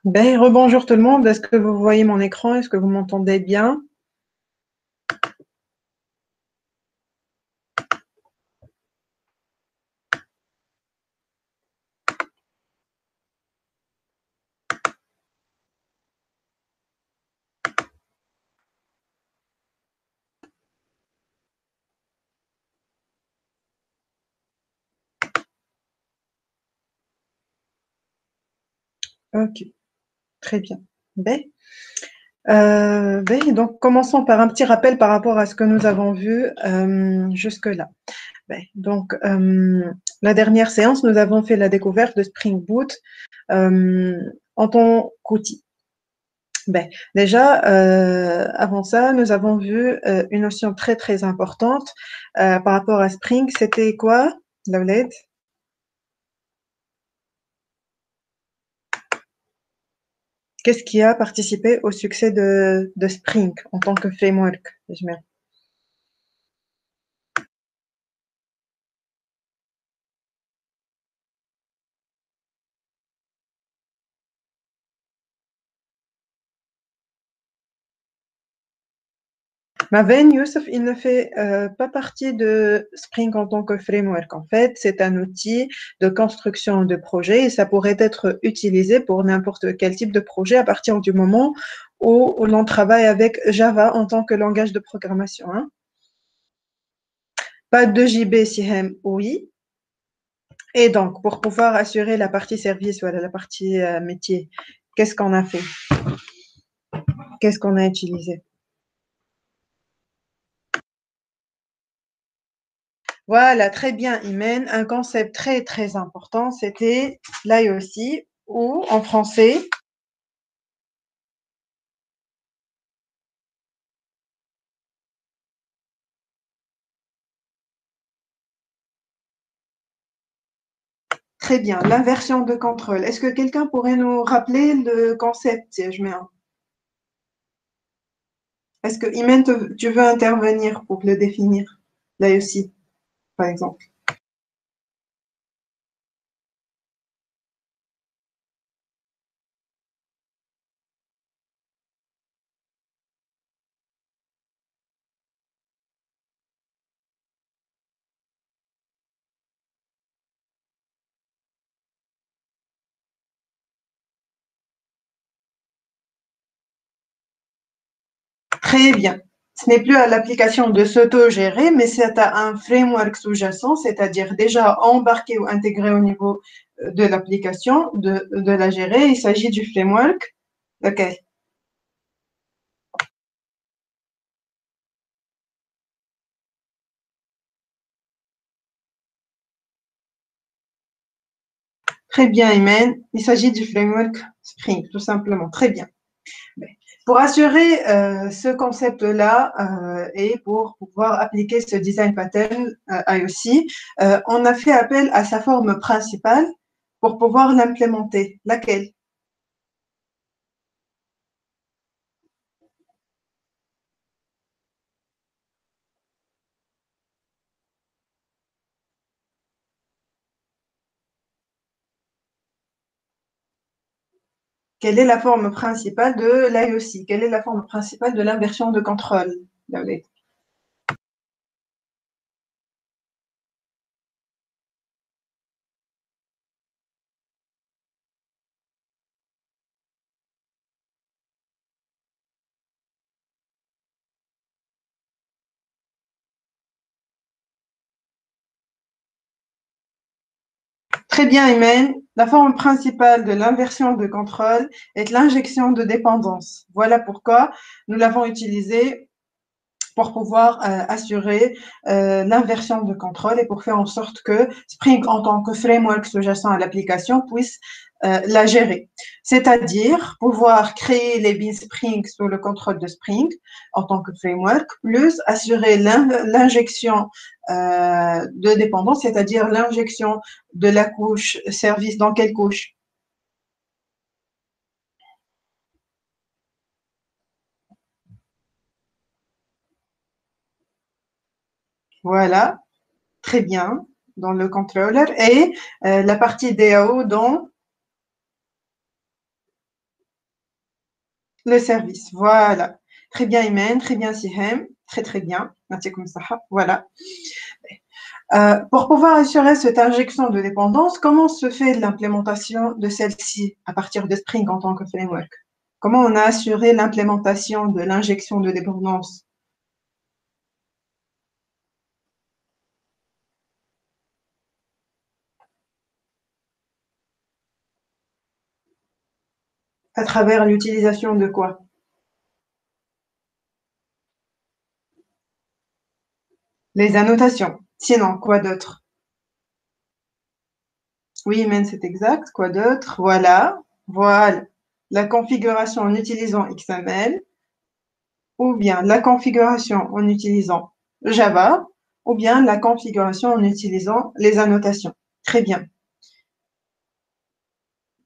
Ben, rebonjour tout le monde. Est-ce que vous voyez mon écran? Est-ce que vous m'entendez bien? Ok, très bien. Ben, donc commençons par un petit rappel par rapport à ce que nous avons vu jusque-là. La dernière séance, nous avons fait la découverte de Spring Boot en tant qu'outil. Déjà, avant ça, nous avons vu une notion très très importante par rapport à Spring. C'était quoi, Laouled? Qu'est-ce qui a participé au succès de Spring en tant que framework? Maven, Youssef, il ne fait pas partie de Spring en tant que framework. En fait, c'est un outil de construction de projet et ça pourrait être utilisé pour n'importe quel type de projet à partir du moment où l'on travaille avec Java en tant que langage de programmation, hein. Pas de JB, SIHEM, oui. Et donc, pour pouvoir assurer la partie service, voilà, la partie métier, qu'est-ce qu'on a fait? Qu'est-ce qu'on a utilisé? Voilà, très bien, Imen. Un concept très, très important, c'était l'IOC, ou en français, très bien, l'inversion de contrôle. Est-ce que quelqu'un pourrait nous rappeler le concept, si je mets un? Est-ce que, Imen, tu veux intervenir pour le définir, l'IOC, par exemple? Très bien. Ce n'est plus à l'application de s'auto-gérer, mais c'est à un framework sous-jacent, c'est-à-dire déjà embarqué ou intégré au niveau de l'application, de la gérer. Il s'agit du framework. OK. Très bien, Imen. Il s'agit du framework Spring, tout simplement. Très bien. Pour assurer ce concept-là et pour pouvoir appliquer ce design pattern IOC, on a fait appel à sa forme principale pour pouvoir l'implémenter. Laquelle? Quelle est la forme principale de l'IOC? Quelle est la forme principale de l'inversion de contrôle? Très bien, Imen. La forme principale de l'inversion de contrôle est l'injection de dépendance. Voilà pourquoi nous l'avons utilisé pour pouvoir assurer l'inversion de contrôle et pour faire en sorte que Spring, en tant que framework sous-jacent à l'application, puisse la gérer. C'est-à-dire pouvoir créer les billes Spring sous le contrôle de Spring en tant que framework, plus assurer l'injection de dépendance, c'est-à-dire l'injection de la couche service dans quelle couche? Voilà, très bien, dans le controller. Et la partie DAO dans Le service, voilà. Très bien, Imen, très bien, Sihem, très très bien. Voilà. Pour pouvoir assurer cette injection de dépendance, comment se fait l'implémentation de celle-ci à partir de Spring en tant que framework? Comment on a assuré l'implémentation de l'injection de dépendance? À travers l'utilisation de quoi? Les annotations. Sinon, quoi d'autre? Oui, men, c'est exact. Quoi d'autre? Voilà. Voilà. La configuration en utilisant XML ou bien la configuration en utilisant Java ou bien la configuration en utilisant les annotations. Très bien.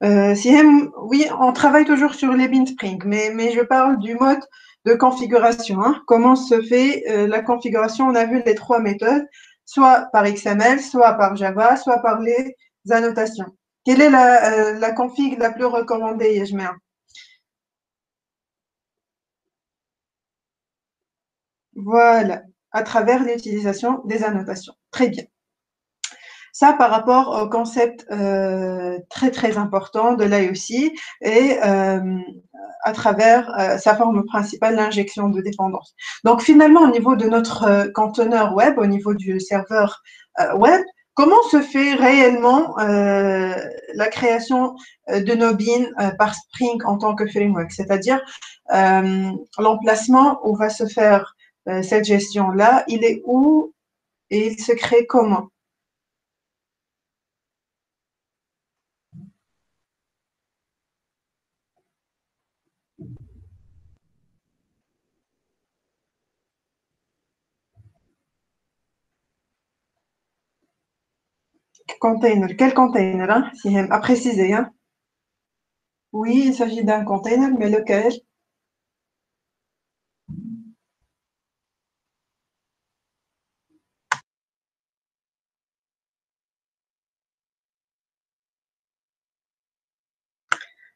Sihem, oui, on travaille toujours sur les bin Spring, mais je parle du mode de configuration, hein. Comment se fait la configuration? On a vu les trois méthodes, soit par XML, soit par Java, soit par les annotations. Quelle est la config la plus recommandée, Yajmer? Voilà, à travers l'utilisation des annotations. Très bien. Ça, par rapport au concept très, très important de l'IOC et à travers sa forme principale, l'injection de dépendance. Donc, finalement, au niveau de notre conteneur web, au niveau du serveur web, comment se fait réellement la création de nos bins par Spring en tant que framework? C'est-à-dire, l'emplacement où va se faire cette gestion-là, il est où et il se crée comment? Container. Quel container, hein? À préciser, hein? Oui, il s'agit d'un container, mais lequel?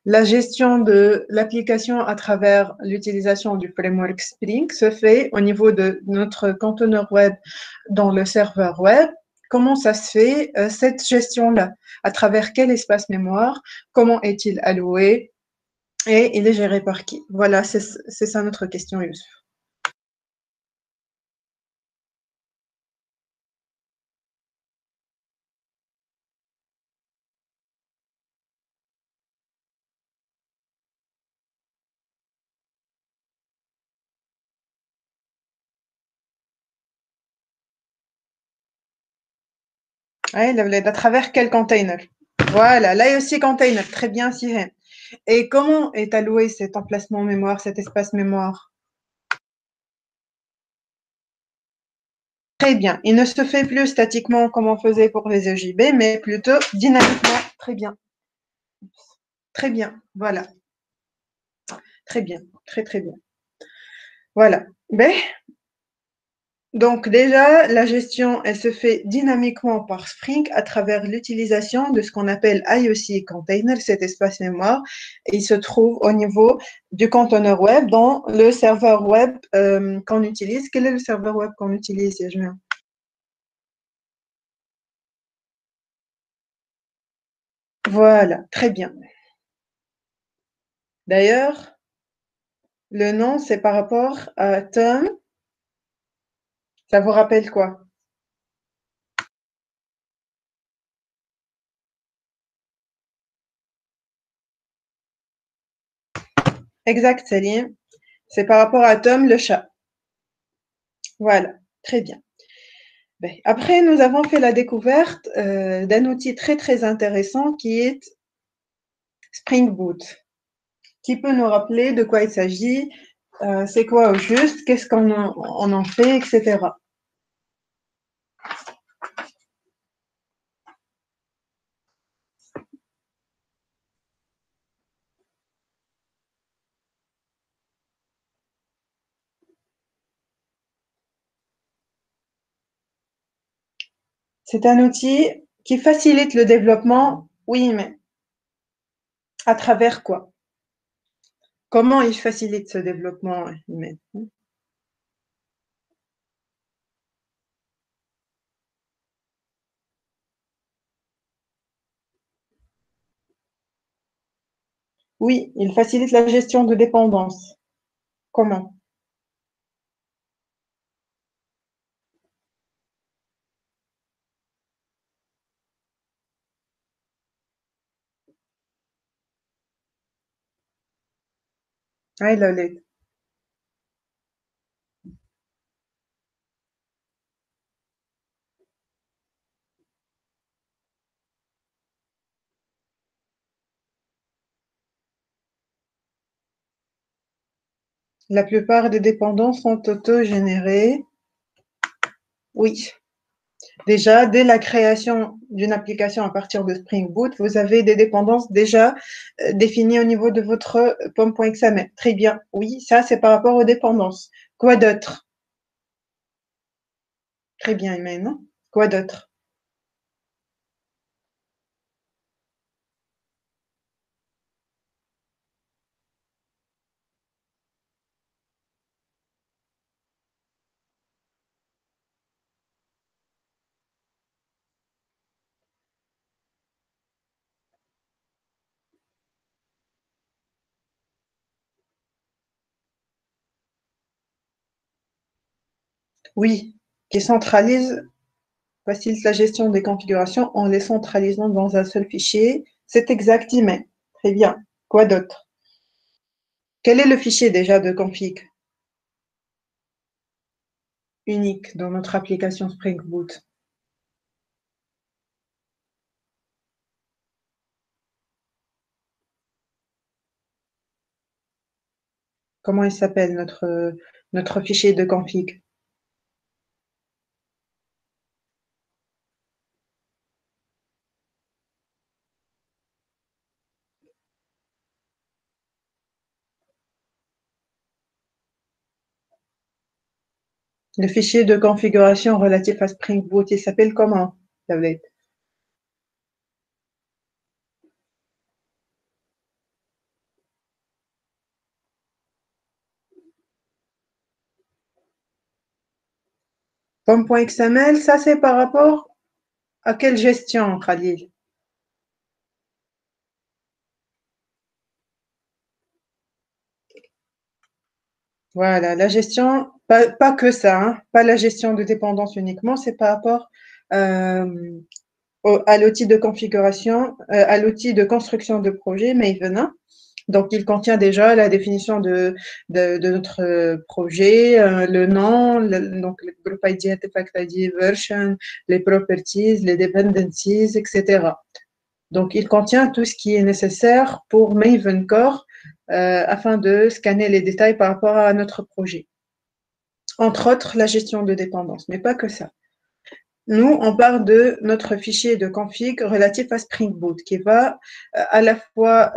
La gestion de l'application à travers l'utilisation du framework Spring se fait au niveau de notre conteneur web dans le serveur web. Comment ça se fait, cette gestion-là? À travers quel espace mémoire? Comment est-il alloué? Et il est géré par qui? Voilà, c'est ça notre question, Youssef. Ouais, à travers quel container? Voilà, là aussi container. Très bien, Sihen. Et comment est alloué cet emplacement mémoire, cet espace mémoire? Très bien. Il ne se fait plus statiquement comme on faisait pour les EJB, mais plutôt dynamiquement. Très bien. Très bien. Voilà. Très bien. Très, très bien. Voilà. Ben, donc déjà, la gestion, elle se fait dynamiquement par Spring à travers l'utilisation de ce qu'on appelle IOC Container, cet espace mémoire. Et il se trouve au niveau du conteneur web dans le serveur web qu'on utilise. Quel est le serveur web qu'on utilise, Yajmir? Voilà, très bien. D'ailleurs, le nom, c'est par rapport à Tom. Ça vous rappelle quoi? Exact, Salim. C'est par rapport à Tom le chat. Voilà, très bien. Ben, après, nous avons fait la découverte d'un outil très très intéressant qui est Spring Boot. Qui peut nous rappeler de quoi il s'agit, c'est quoi au juste, qu'est-ce on en fait, etc. C'est un outil qui facilite le développement, oui, mais à travers quoi? Comment il facilite ce développement, Imen? Oui, il facilite la gestion de dépendance. Comment? Ah, il a l'aide. La plupart des dépendances sont autogénérées. Oui. Déjà, dès la création d'une application à partir de Spring Boot, vous avez des dépendances déjà définies au niveau de votre pom.xml. Très bien. Oui, ça, c'est par rapport aux dépendances. Quoi d'autre? Très bien, Imen, non? Quoi d'autre? Oui, qui centralise, facilite la gestion des configurations en les centralisant dans un seul fichier. C'est exact, Imen. Très bien. Quoi d'autre? Quel est le fichier déjà de config unique dans notre application Spring Boot? Comment il s'appelle notre fichier de config? Le fichier de configuration relatif à Spring Boot, il s'appelle comment, Tablet? Pom.xml, ça c'est par rapport à quelle gestion, Khalil? Voilà, la gestion, pas que ça, hein, pas la gestion de dépendance uniquement, c'est par rapport euh, à l'outil de configuration, à l'outil de construction de projet Maven, hein. Donc, il contient déjà la définition de notre projet, le nom, donc le group ID, artifact ID, version, les properties, les dependencies, etc. Donc, il contient tout ce qui est nécessaire pour Maven Core afin de scanner les détails par rapport à notre projet. Entre autres, la gestion de dépendance, mais pas que ça. Nous, on parle de notre fichier de config relatif à Spring Boot qui va à la fois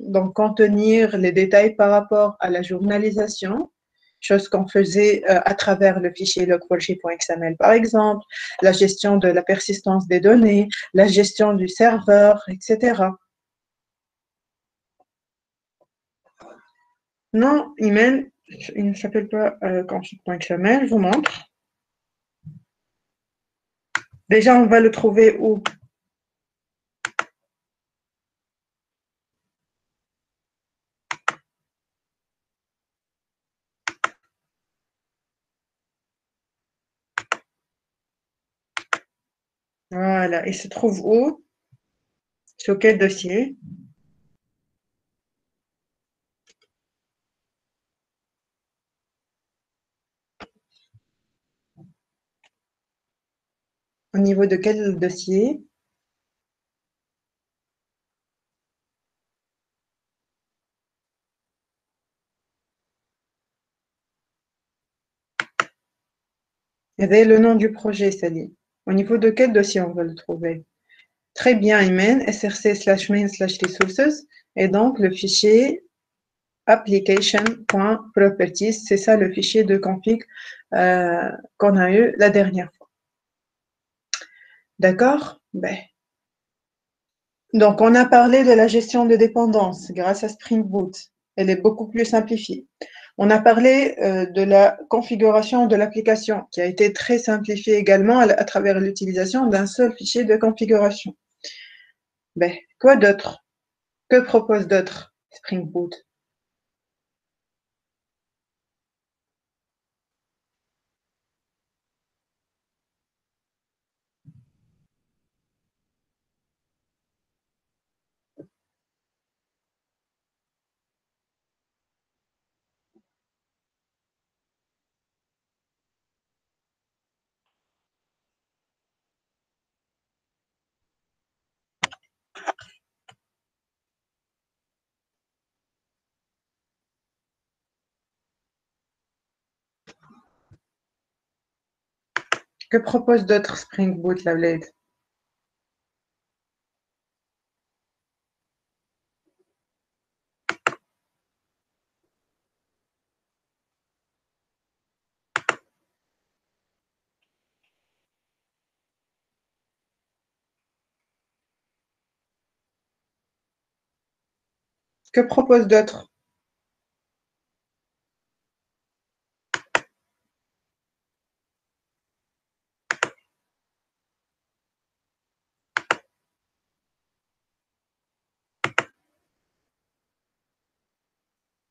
donc contenir les détails par rapport à la journalisation, chose qu'on faisait à travers le fichier log4j.xml par exemple, la gestion de la persistance des données, la gestion du serveur, etc. Non, email, il ne s'appelle pas config.xml, je vous montre. Déjà, on va le trouver où? Voilà, il se trouve où? Sur quel dossier? Au niveau de quel dossier? Il y avait le nom du projet, Sally. Au niveau de quel dossier on va le trouver? Très bien, Imen, src/main/resources, et donc le fichier application.properties, c'est ça le fichier de config qu'on a eu la dernière fois. D'accord? Ben. Donc, on a parlé de la gestion de dépendance grâce à Spring Boot. Elle est beaucoup plus simplifiée. On a parlé de la configuration de l'application qui a été très simplifiée également à travers l'utilisation d'un seul fichier de configuration. Ben, quoi d'autre? Que propose d'autre Spring Boot? Que propose d'autre Spring Boot, la Blade? Que propose d'autre?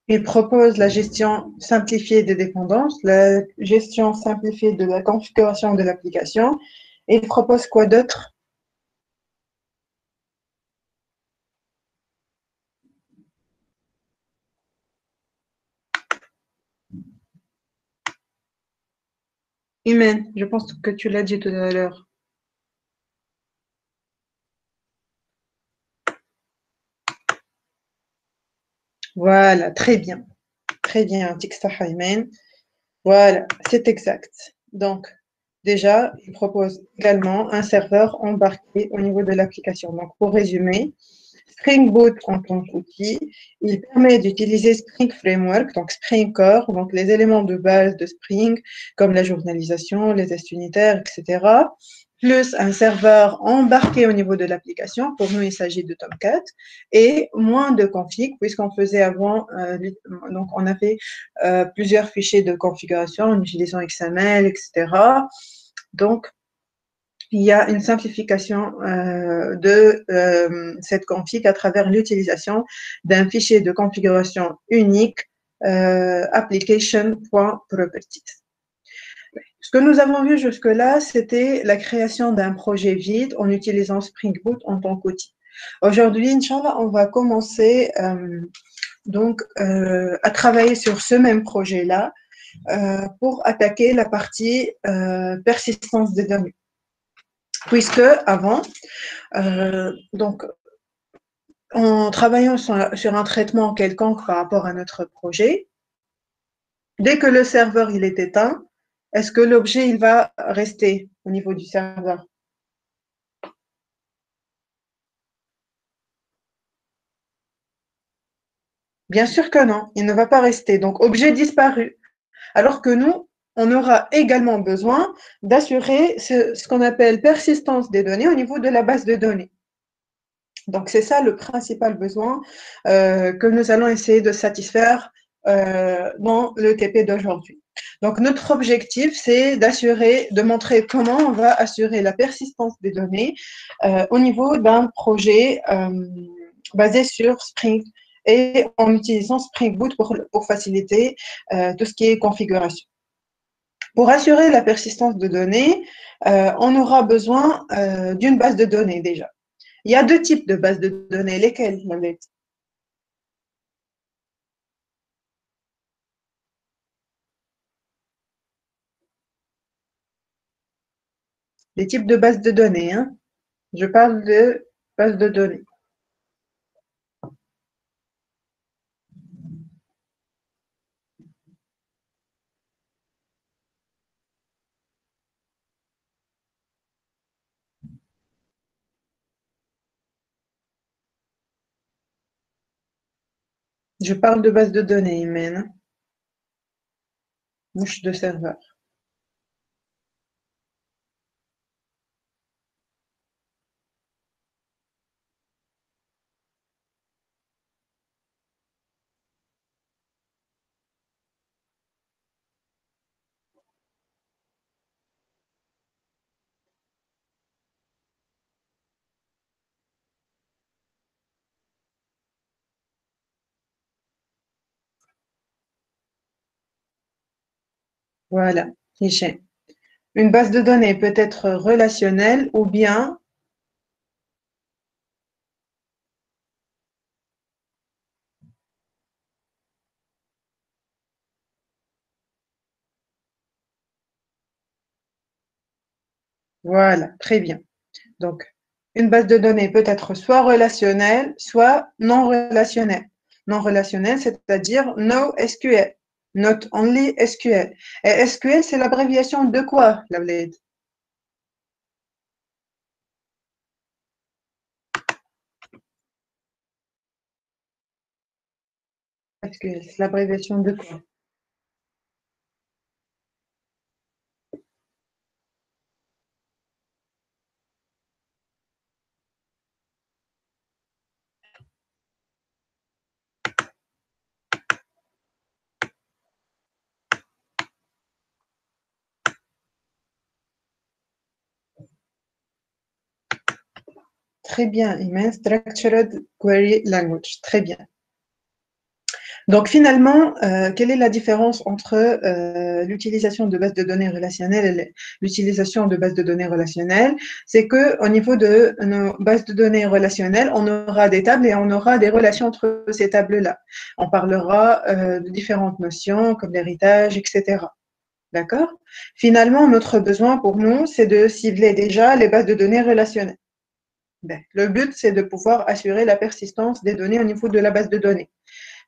Il propose la gestion simplifiée des dépendances, la gestion simplifiée de la configuration de l'application. Et il propose quoi d'autre? Humaine, je pense que tu l'as dit tout à l'heure. Voilà, très bien, Tixtaha Humaine. Voilà, c'est exact. Donc, déjà, il propose également un serveur embarqué au niveau de l'application. Donc, pour résumer, Spring Boot en tant qu'outil, il permet d'utiliser Spring Framework, donc Spring Core, donc les éléments de base de Spring, comme la journalisation, les tests unitaires, etc., plus un serveur embarqué au niveau de l'application. Pour nous, il s'agit de Tomcat, et moins de config, puisqu'on faisait avant, donc on a fait plusieurs fichiers de configuration en utilisant XML, etc. Donc, il y a une simplification de cette config à travers l'utilisation d'un fichier de configuration unique application.properties. Ce que nous avons vu jusque-là, c'était la création d'un projet vide en utilisant Spring Boot en tant qu'outil. Aujourd'hui, Inch'Allah, on va commencer à travailler sur ce même projet-là pour attaquer la partie persistance des données. Puisque avant, donc, en travaillant sur un traitement quelconque par rapport à notre projet, dès que le serveur il est éteint, est-ce que l'objet il va rester au niveau du serveur? Bien sûr que non, il ne va pas rester. Donc, objet disparu. Alors que nous, on aura également besoin d'assurer ce qu'on appelle persistance des données au niveau de la base de données. Donc, c'est ça le principal besoin que nous allons essayer de satisfaire dans le TP d'aujourd'hui. Donc, notre objectif, c'est d'assurer, de montrer comment on va assurer la persistance des données au niveau d'un projet basé sur Spring et en utilisant Spring Boot pour faciliter tout ce qui est configuration. Pour assurer la persistance de données, on aura besoin d'une base de données déjà. Il y a deux types de bases de données. Lesquelles, Mohamed? Les types de bases de données, hein. Je parle de bases de données. Je parle de bases de données humaines, mouche de serveur. Voilà, Hicham. Une base de données peut être relationnelle ou bien, voilà, très bien. Donc, une base de données peut être soit relationnelle, soit non relationnelle. Non relationnelle, c'est-à-dire no SQL, not only SQL. Et SQL, c'est l'abréviation de quoi, la bled? SQL, c'est l'abréviation de quoi? Très bien, Iman, Structured Query Language. Très bien. Donc finalement, quelle est la différence entre l'utilisation de bases de données relationnelles et l'utilisation de bases de données relationnelles? C'est que au niveau de nos bases de données relationnelles, on aura des tables et on aura des relations entre ces tables-là. On parlera de différentes notions comme l'héritage, etc. D'accord? Finalement, notre besoin pour nous, c'est de cibler déjà les bases de données relationnelles. Ben, le but, c'est de pouvoir assurer la persistance des données au niveau de la base de données.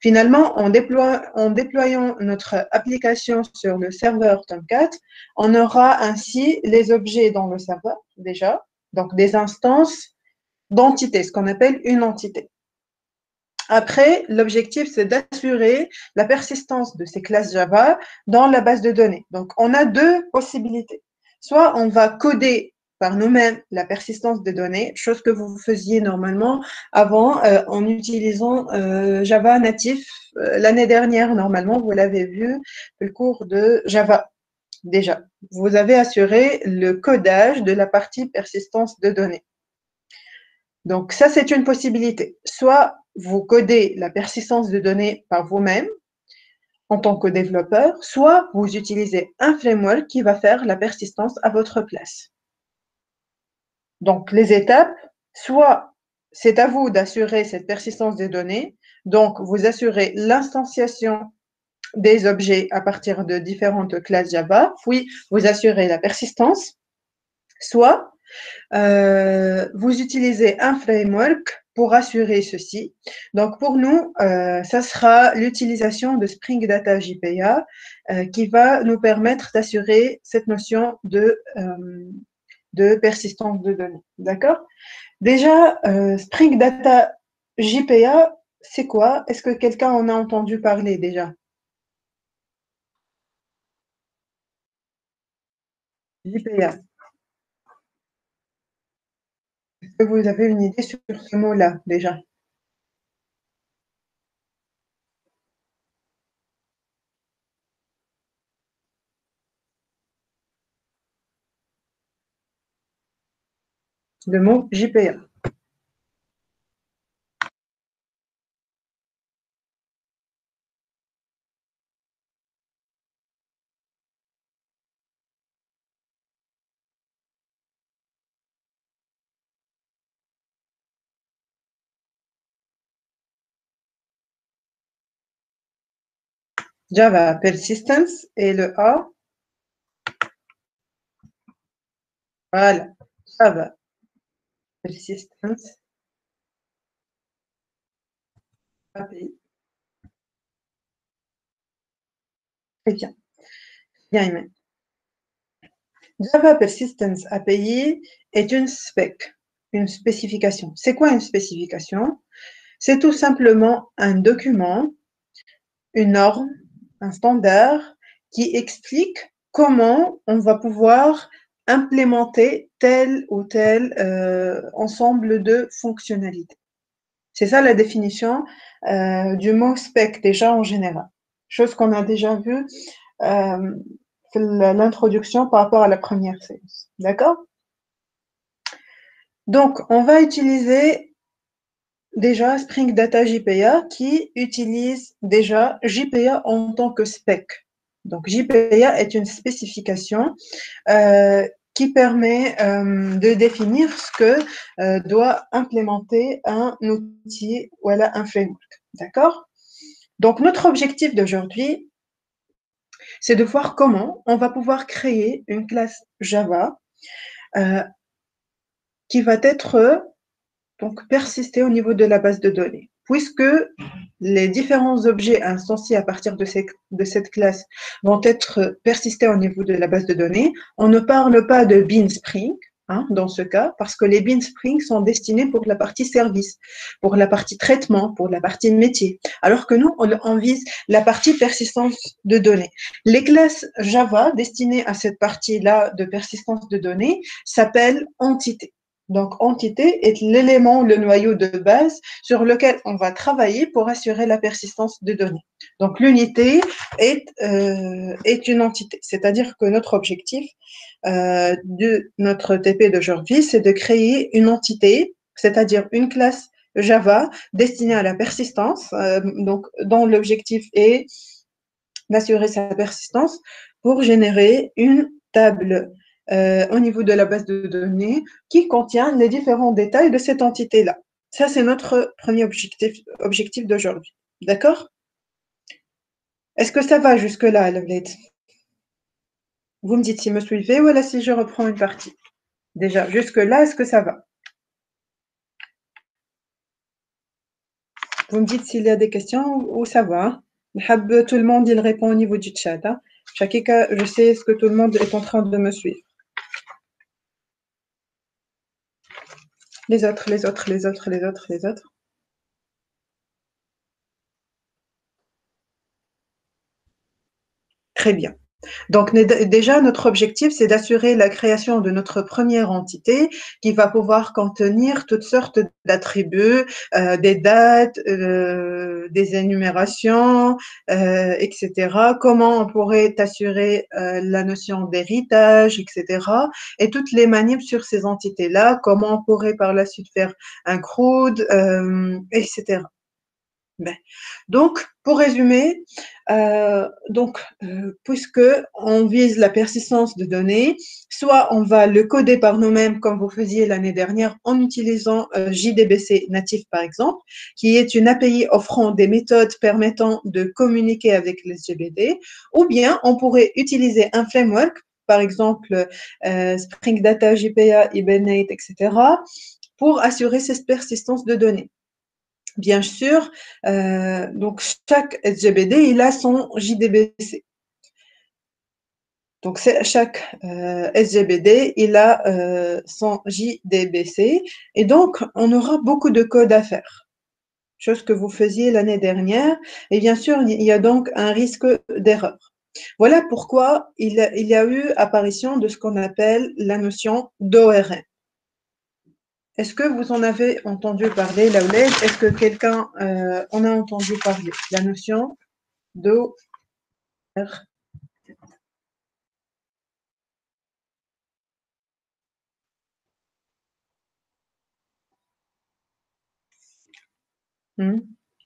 Finalement, en déployant notre application sur le serveur Tomcat, on aura ainsi les objets dans le serveur déjà, donc des instances d'entités, ce qu'on appelle une entité. Après, l'objectif, c'est d'assurer la persistance de ces classes Java dans la base de données. Donc, on a deux possibilités. Soit on va coder par nous-mêmes la persistance des données, chose que vous faisiez normalement avant en utilisant Java natif l'année dernière. Normalement, vous l'avez vu, le cours de Java. Déjà, vous avez assuré le codage de la partie persistance de données. Donc, ça, c'est une possibilité. Soit vous codez la persistance de données par vous-même en tant que développeur, soit vous utilisez un framework qui va faire la persistance à votre place. Donc, les étapes, soit c'est à vous d'assurer cette persistance des données, donc vous assurez l'instanciation des objets à partir de différentes classes Java, puis vous assurez la persistance, soit vous utilisez un framework pour assurer ceci. Donc, pour nous, ça sera l'utilisation de Spring Data JPA qui va nous permettre d'assurer cette notion de persistance de données. D'accord? Déjà, Spring Data JPA, c'est quoi? Est-ce que quelqu'un en a entendu parler déjà? JPA. Est-ce que vous avez une idée sur ce mot-là déjà? Le mot JPA. Java Persistence et le A, voilà, Java Persistence API. Très bien, bien aimé. Java Persistence API est une spec, une spécification. C'est quoi une spécification? C'est tout simplement un document, une norme, un standard qui explique comment on va pouvoir implémenter tel ou tel ensemble de fonctionnalités. C'est ça la définition du mot spec déjà en général. Chose qu'on a déjà vue euh, l'introduction par rapport à la première séance. D'accord? Donc, on va utiliser déjà Spring Data JPA qui utilise déjà JPA en tant que spec. Donc, JPA est une spécification qui permet de définir ce que doit implémenter un outil ou un framework. D'accord? Donc, notre objectif d'aujourd'hui, c'est de voir comment on va pouvoir créer une classe Java euh, qui va être donc persister au niveau de la base de données, puisque les différents objets instanciés à partir de cette classe vont être persistés au niveau de la base de données. On ne parle pas de bean spring, hein, dans ce cas, parce que les bean springs sont destinés pour la partie service, pour la partie traitement, pour la partie métier, alors que nous, on vise la partie persistance de données. Les classes Java destinées à cette partie-là de persistance de données s'appellent entités. Donc, entité est l'élément, le noyau de base sur lequel on va travailler pour assurer la persistance de données. Donc, l'unité est une entité, c'est-à-dire que notre objectif de notre TP d'aujourd'hui, c'est de créer une entité, c'est-à-dire une classe Java destinée à la persistance, donc dont l'objectif est d'assurer sa persistance pour générer une table au niveau de la base de données qui contient les différents détails de cette entité-là. Ça, c'est notre premier objectif d'aujourd'hui. D'accord? Est-ce que ça va jusque-là, Lavlette? Vous me dites si me suivez ou si je reprends une partie. Déjà, jusque-là, est-ce que ça va? Vous me dites s'il y a des questions ou ça va. Tout le monde, il répond au niveau du chat. Hein. Chaque cas, je sais ce que tout le monde est en train de me suivre. Les autres. Très bien. Donc, déjà, notre objectif, c'est d'assurer la création de notre première entité qui va pouvoir contenir toutes sortes d'attributs, des dates, des énumérations, etc. Comment on pourrait assurer la notion d'héritage, etc. Et toutes les manips sur ces entités-là, comment on pourrait par la suite faire un CRUD, etc. Ben, donc, pour résumer, puisque on vise la persistance de données, soit on va le coder par nous-mêmes, comme vous faisiez l'année dernière, en utilisant JDBC natif, par exemple, qui est une API offrant des méthodes permettant de communiquer avec les SGBD, ou bien on pourrait utiliser un framework, par exemple Spring Data, JPA, Hibernate, etc., pour assurer cette persistance de données. Bien sûr, donc chaque SGBD, il a son JDBC. Donc, chaque SGBD, il a son JDBC. Et donc, on aura beaucoup de code à faire, chose que vous faisiez l'année dernière. Et bien sûr, il y a donc un risque d'erreur. Voilà pourquoi il y a eu apparition de ce qu'on appelle la notion d'ORM. Est-ce que vous en avez entendu parler, Laouled? Est-ce que quelqu'un en a entendu parler? La notion d'ORM.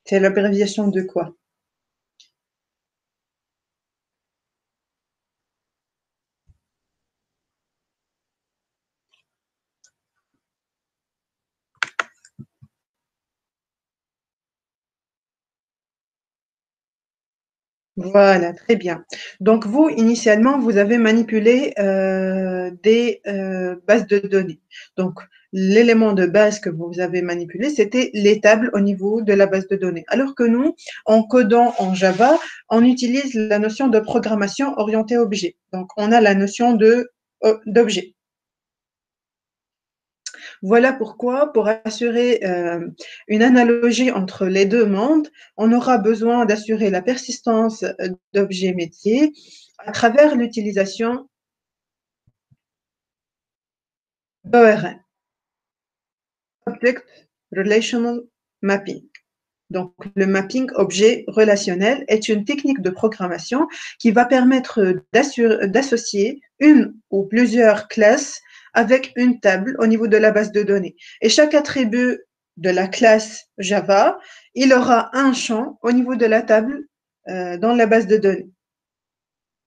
C'est l'abréviation de quoi? Voilà, très bien. Donc, vous, initialement, vous avez manipulé des bases de données. Donc, l'élément de base que vous avez manipulé, c'était les tables au niveau de la base de données. Alors que nous, en codant en Java, on utilise la notion de programmation orientée objet. Donc, on a la notion d'objet. Voilà pourquoi, pour assurer une analogie entre les deux mondes, on aura besoin d'assurer la persistance d'objets métiers à travers l'utilisation d'ORM, Object Relational Mapping. Donc, le mapping objet relationnel est une technique de programmation qui va permettre d'associer une ou plusieurs classes avec une table au niveau de la base de données. Et chaque attribut de la classe Java, il aura un champ au niveau de la table dans la base de données.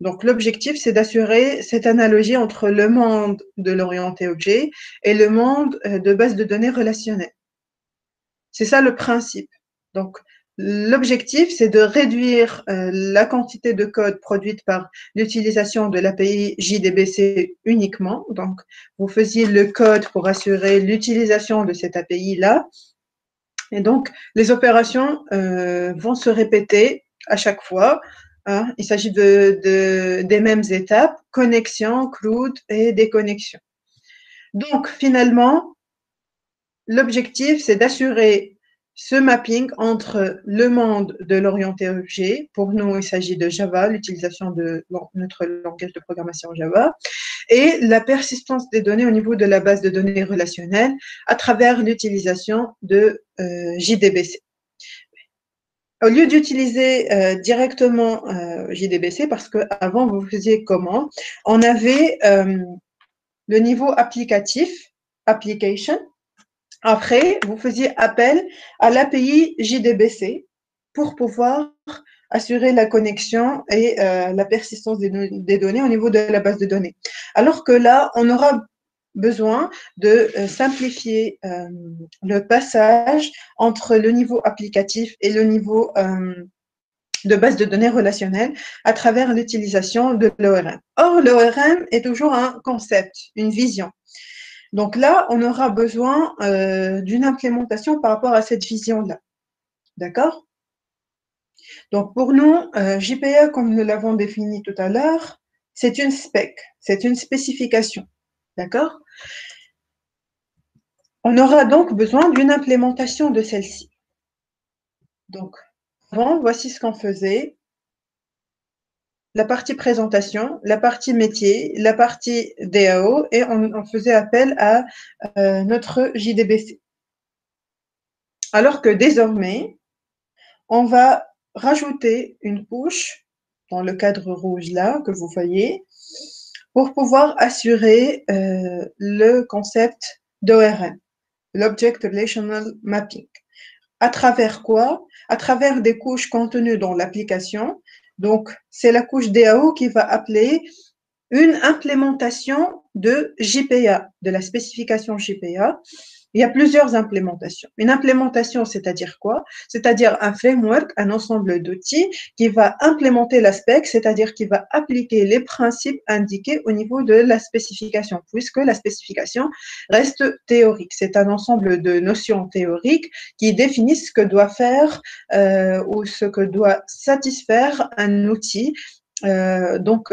Donc, l'objectif, c'est d'assurer cette analogie entre le monde de l'orienté objet et le monde de base de données relationnelles. C'est ça le principe. Donc, l'objectif, c'est de réduire la quantité de code produite par l'utilisation de l'API JDBC uniquement. Donc, vous faisiez le code pour assurer l'utilisation de cette API-là. Et donc, les opérations vont se répéter à chaque fois. Hein. Il s'agit des mêmes étapes, connexion, CRUD et déconnexion. Donc, finalement, l'objectif, c'est d'assurer ce mapping entre le monde de l'orienté objet, pour nous, il s'agit de Java, l'utilisation de notre langage de programmation Java, et la persistance des données au niveau de la base de données relationnelle à travers l'utilisation de JDBC. Au lieu d'utiliser directement JDBC, parce qu'avant, vous faisiez comment? On avait le niveau applicatif, application. Après, vous faisiez appel à l'API JDBC pour pouvoir assurer la connexion et la persistance des données au niveau de la base de données. Alors que là, on aura besoin de simplifier le passage entre le niveau applicatif et le niveau de base de données relationnelles à travers l'utilisation de l'ORM. Or, l'ORM est toujours un concept, une vision. Donc là, on aura besoin d'une implémentation par rapport à cette vision-là. D'accord? Donc pour nous, JPA, comme nous l'avons défini tout à l'heure, c'est une spec, c'est une spécification. D'accord? On aura donc besoin d'une implémentation de celle-ci. Donc, avant, voici ce qu'on faisait. La partie présentation, la partie métier, la partie DAO, et on faisait appel à notre JDBC. Alors que désormais, on va rajouter une couche dans le cadre rouge là que vous voyez pour pouvoir assurer le concept d'ORM, l'Object Relational Mapping. À travers quoi? À travers des couches contenues dans l'application. Donc, c'est la couche DAO qui va appeler une implémentation de JPA, de la spécification JPA. Il y a plusieurs implémentations. Une implémentation, c'est-à-dire quoi? C'est-à-dire un framework, un ensemble d'outils qui va implémenter l'aspect, c'est-à-dire qui va appliquer les principes indiqués au niveau de la spécification, puisque la spécification reste théorique. C'est un ensemble de notions théoriques qui définissent ce que doit faire ou ce que doit satisfaire un outil. Donc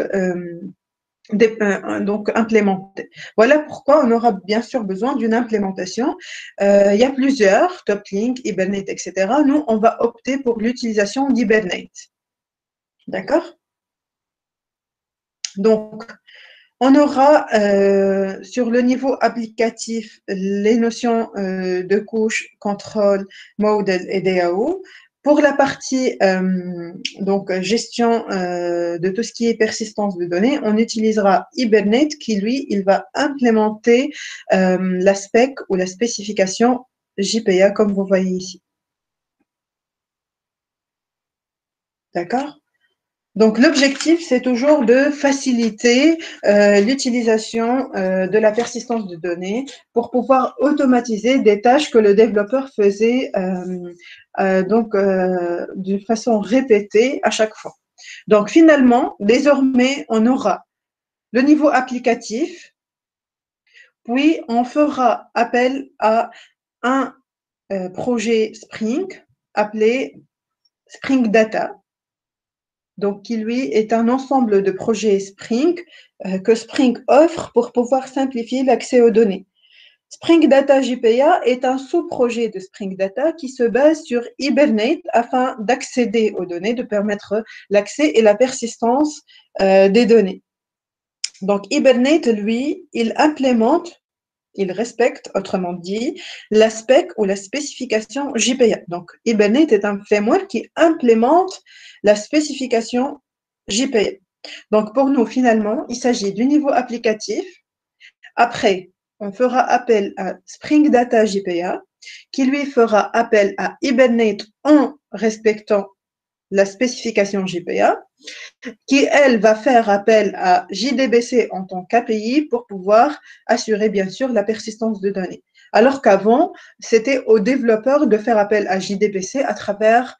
implémenté. Voilà pourquoi on aura bien sûr besoin d'une implémentation. Il y a plusieurs, Toplink, Hibernate, etc. Nous, on va opter pour l'utilisation d'Hibernate. D'accord? Donc, on aura sur le niveau applicatif les notions de couche, contrôle, model et DAO. Pour la partie donc gestion de tout ce qui est persistance de données, on utilisera Hibernate qui, lui, il va implémenter la spec ou la spécification JPA comme vous voyez ici. D'accord? Donc, l'objectif, c'est toujours de faciliter l'utilisation de la persistance de données pour pouvoir automatiser des tâches que le développeur faisait d'une façon répétée à chaque fois. Donc, finalement, désormais, on aura le niveau applicatif, puis on fera appel à un projet Spring appelé Spring Data. Donc qui lui est un ensemble de projets Spring que Spring offre pour pouvoir simplifier l'accès aux données. Spring Data JPA est un sous-projet de Spring Data qui se base sur Hibernate afin d'accéder aux données, de permettre l'accès et la persistance des données. Donc Hibernate, lui, il implémente, il respecte, autrement dit, la spec ou la spécification JPA. Donc Hibernate est un framework qui implémente la spécification JPA. Donc, pour nous, finalement, il s'agit du niveau applicatif. Après, on fera appel à Spring Data JPA, qui lui fera appel à Hibernate en respectant la spécification JPA, qui, elle, va faire appel à JDBC en tant qu'API pour pouvoir assurer, bien sûr, la persistance de données. Alors qu'avant, c'était aux développeurs de faire appel à JDBC à travers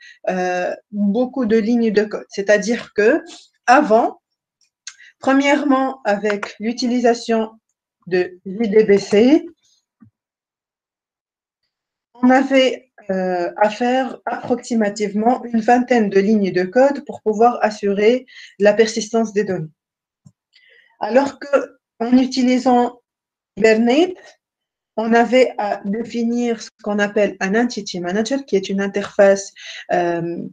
beaucoup de lignes de code. C'est-à-dire que avant, premièrement, avec l'utilisation de JDBC, on avait à faire approximativement une vingtaine de lignes de code pour pouvoir assurer la persistance des données. Alors qu'en utilisant Hibernate, on avait à définir ce qu'on appelle un Entity Manager, qui est une interface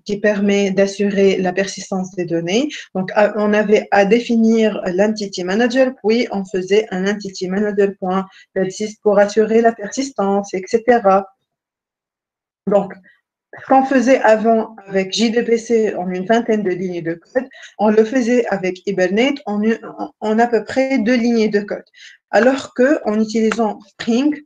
qui permet d'assurer la persistance des données. Donc, on avait à définir l'Entity Manager, puis on faisait un Entity Manager.persist pour assurer la persistance, etc. Donc, ce qu'on faisait avant avec JDBC en une vingtaine de lignes de code, on le faisait avec Hibernate en à peu près 2 lignes de code. Alors qu'en utilisant Spring,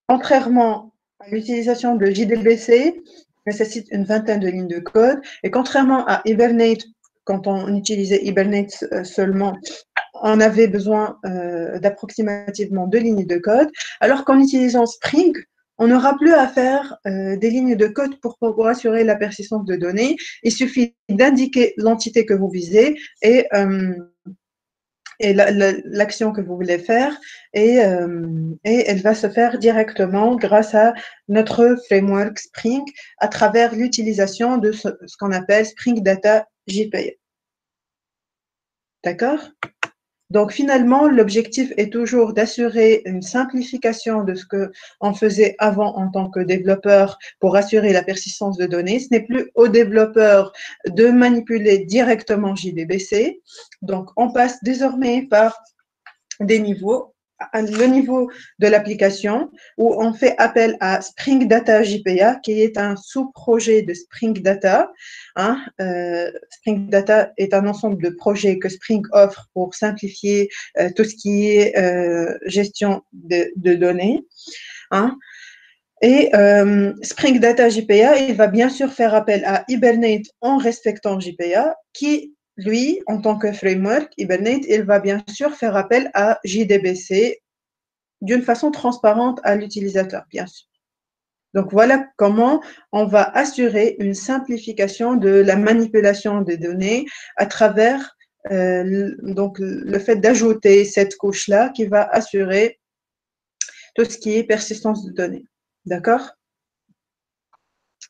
contrairement à l'utilisation de JDBC, nécessite une vingtaine de lignes de code, et contrairement à Hibernate, quand on utilisait Hibernate seulement, on avait besoin d'approximativement 2 lignes de code, alors qu'en utilisant Spring, on n'aura plus à faire des lignes de code pour assurer la persistance de données. Il suffit d'indiquer l'entité que vous visez et l'action que vous voulez faire, et elle va se faire directement grâce à notre framework Spring à travers l'utilisation de ce qu'on appelle Spring Data JPA. D'accord ? Donc, finalement, l'objectif est toujours d'assurer une simplification de ce qu'on faisait avant en tant que développeur pour assurer la persistance de données. Ce n'est plus aux développeurs de manipuler directement JDBC. Donc, on passe désormais par des niveaux. Le niveau de l'application où on fait appel à Spring Data JPA, qui est un sous-projet de Spring Data. Spring Data est un ensemble de projets que Spring offre pour simplifier tout ce qui est gestion de données. Et Spring Data JPA, il va bien sûr faire appel à Hibernate en respectant JPA, qui lui, en tant que framework, Hibernate, il va bien sûr faire appel à JDBC d'une façon transparente à l'utilisateur, bien sûr. Donc, voilà comment on va assurer une simplification de la manipulation des données à travers donc, le fait d'ajouter cette couche-là qui va assurer tout ce qui est persistance de données. D'accord ?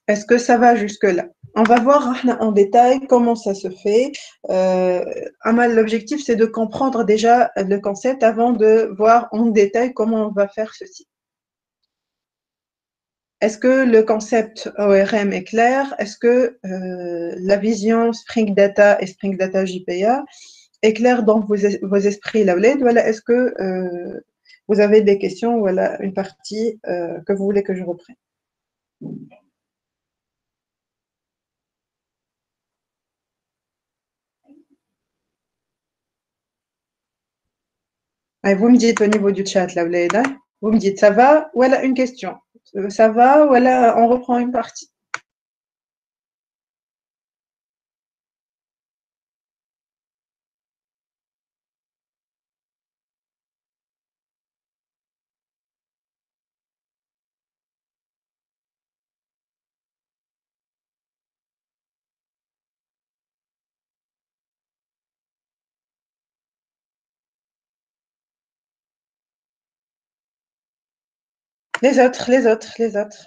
Est-ce que ça va jusque-là? On va voir en détail comment ça se fait. L'objectif, c'est de comprendre déjà le concept avant de voir en détail comment on va faire ceci. Est-ce que le concept ORM est clair? Est-ce que la vision Spring Data et Spring Data JPA est claire dans vos esprits, Laouled? Voilà, est-ce que vous avez des questions? Voilà une partie que vous voulez que je reprenne. Vous me dites au niveau du chat, là, vous me dites ça va, voilà une question. Ça va, voilà, on reprend une partie. Les autres, les autres, les autres.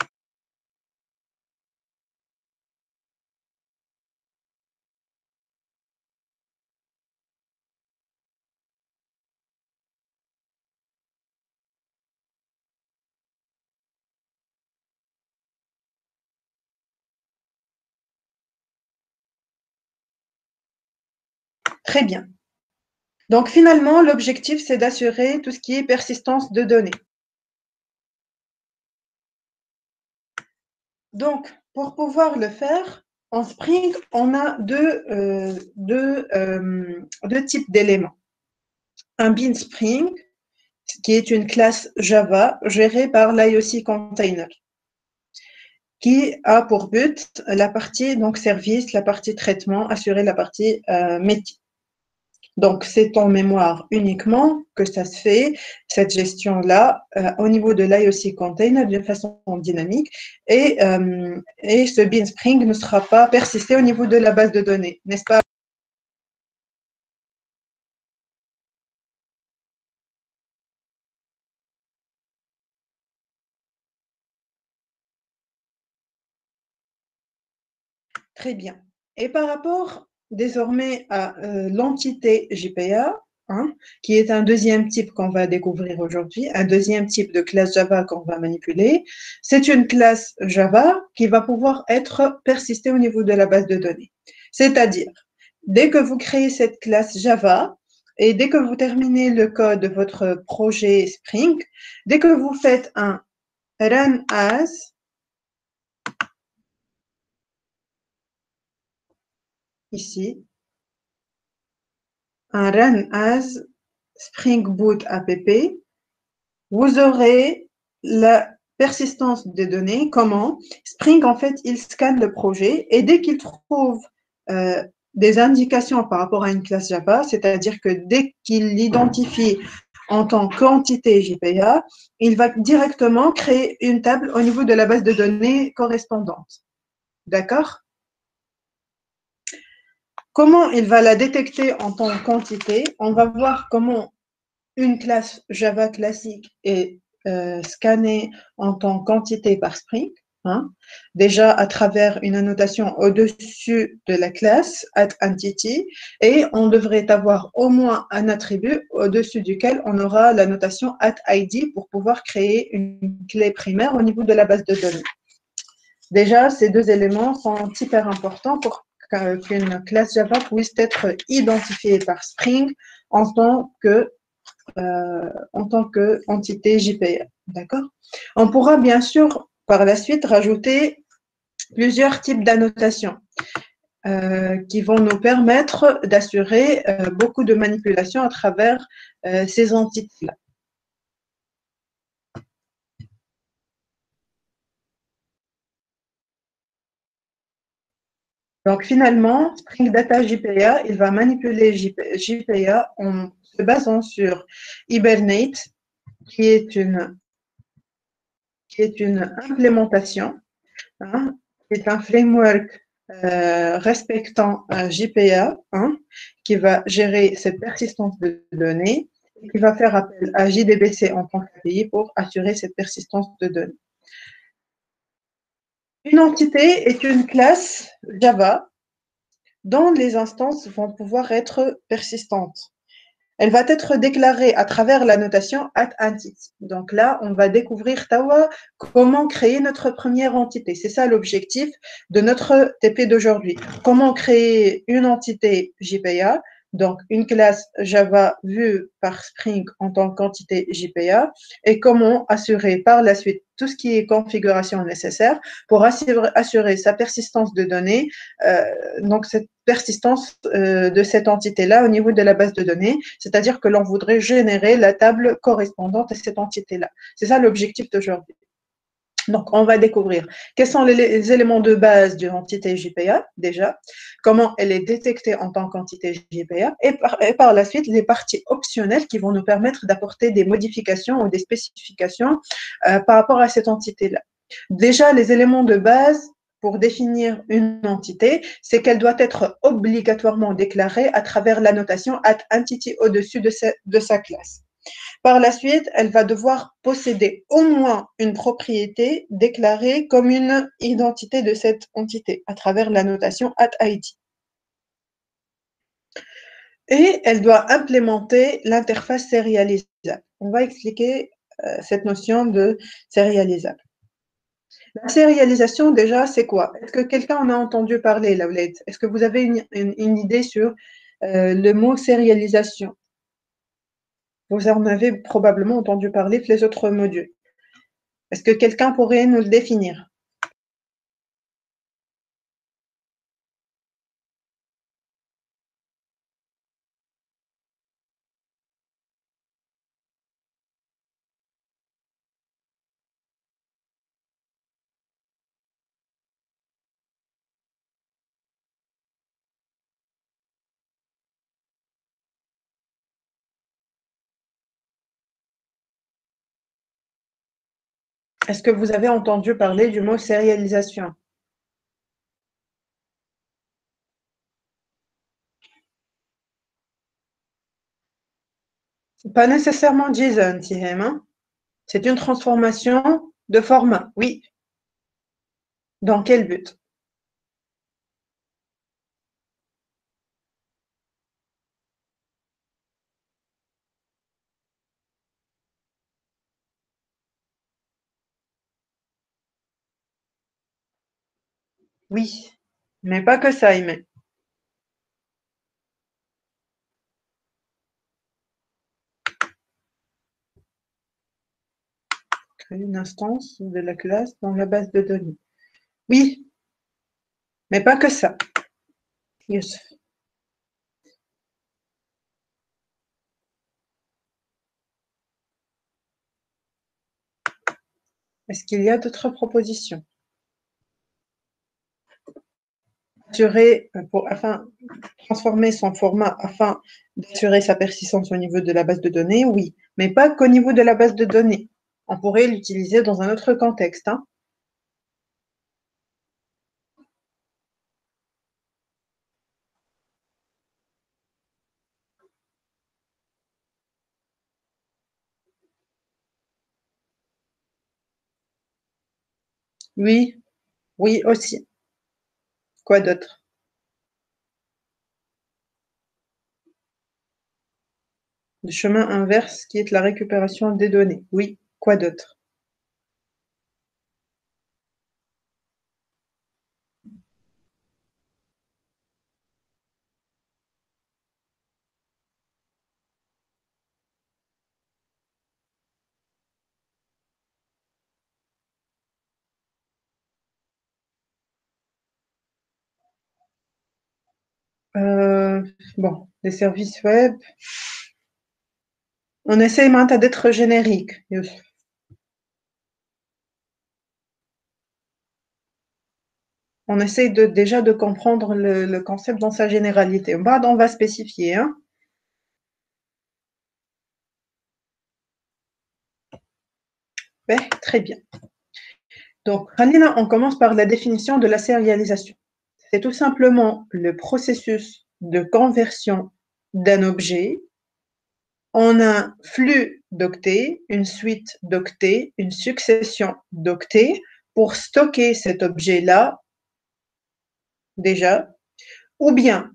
Très bien. Donc, finalement, l'objectif, c'est d'assurer tout ce qui est persistance de données. Donc, pour pouvoir le faire, en Spring, on a deux types d'éléments. Un bin Spring, qui est une classe Java gérée par l'IOC Container. qui a pour but la partie donc service, la partie traitement, assurer la partie métier. Donc, c'est en mémoire uniquement que ça se fait, cette gestion-là, au niveau de l'IOC container d'une façon dynamique et ce bin Spring ne sera pas persisté au niveau de la base de données, n'est-ce pas? Très bien. Et par rapport désormais à l'entité JPA, hein, qui est un deuxième type qu'on va découvrir aujourd'hui, un deuxième type de classe Java qu'on va manipuler, c'est une classe Java qui va pouvoir être persistée au niveau de la base de données. C'est-à-dire, dès que vous créez cette classe Java et dès que vous terminez le code de votre projet Spring, dès que vous faites un run as, ici, un run as Spring Boot app, vous aurez la persistance des données. Comment? Spring, en fait, il scanne le projet et dès qu'il trouve euh, des indications par rapport à une classe Java, c'est-à-dire que dès qu'il l'identifie en tant qu'entité JPA, il va directement créer une table au niveau de la base de données correspondante. D'accord? Comment il va la détecter en tant qu'entité? On va voir comment une classe Java classique est scannée en tant qu'entité par Spring, hein, déjà à travers une annotation au-dessus de la classe @entity, et on devrait avoir au moins un attribut au-dessus duquel on aura la notation @id pour pouvoir créer une clé primaire au niveau de la base de données. Déjà, ces deux éléments sont hyper importants pour qu'une classe Java puisse être identifiée par Spring en tant que qu'entité JPA. D'accord? On pourra bien sûr par la suite rajouter plusieurs types d'annotations qui vont nous permettre d'assurer beaucoup de manipulations à travers ces entités-là. Donc finalement, Spring Data JPA, il va manipuler JPA en se basant sur Hibernate, qui est une, qui est une implémentation, hein, qui est un framework respectant un JPA, hein, qui va gérer cette persistance de données et qui va faire appel à JDBC en tant qu'API pour assurer cette persistance de données. Une entité est une classe Java dont les instances vont pouvoir être persistantes. Elle va être déclarée à travers la notation @entity. Donc là, on va découvrir Tawa comment créer notre première entité. C'est ça l'objectif de notre TP d'aujourd'hui. Comment créer une entité JPA, donc une classe Java vue par Spring en tant qu'entité JPA, et comment assurer par la suite tout ce qui est configuration nécessaire pour assurer sa persistance de données, donc cette persistance de cette entité-là au niveau de la base de données, c'est-à-dire que l'on voudrait générer la table correspondante à cette entité-là. C'est ça l'objectif d'aujourd'hui. Donc, on va découvrir quels sont les éléments de base d'une entité JPA, déjà, comment elle est détectée en tant qu'entité JPA, et par la suite, les parties optionnelles qui vont nous permettre d'apporter des modifications ou des spécifications par rapport à cette entité-là. Déjà, les éléments de base pour définir une entité, c'est qu'elle doit être obligatoirement déclarée à travers la notation @entity au-dessus de sa classe. Par la suite, elle va devoir posséder au moins une propriété déclarée comme une identité de cette entité à travers la notation @id. Et elle doit implémenter l'interface sérialisable. On va expliquer cette notion de sérialisable. La sérialisation, déjà, c'est quoi? Est-ce que quelqu'un en a entendu parler, Laouled? Est-ce que vous avez une idée sur le mot sérialisation? Vous en avez probablement entendu parler pour les autres modules. Est-ce que quelqu'un pourrait nous le définir? Est-ce que vous avez entendu parler du mot sérialisation? Pas nécessairement JSON, Tihem, hein. C'est une transformation de format, oui. Dans quel but? Oui, mais pas que ça, Imen. Créer une instance de la classe dans la base de données. Oui, mais pas que ça. Youssef. Est-ce qu'il y a d'autres propositions? Afin transformer son format afin d'assurer sa persistance au niveau de la base de données, oui, mais pas qu'au niveau de la base de données. On pourrait l'utiliser dans un autre contexte, hein. Oui, oui aussi. Quoi d'autre? Le chemin inverse qui est la récupération des données. Oui, quoi d'autre? Euh, bon, les services web. On essaye maintenant d'être générique. Youssef. On essaye déjà de comprendre le concept dans sa généralité. On va spécifier, hein. Ouais, très bien. Donc, Hanina, on commence par la définition de la sérialisation. C'est tout simplement le processus de conversion d'un objet en un flux d'octets, une suite d'octets, une succession d'octets pour stocker cet objet-là déjà, ou bien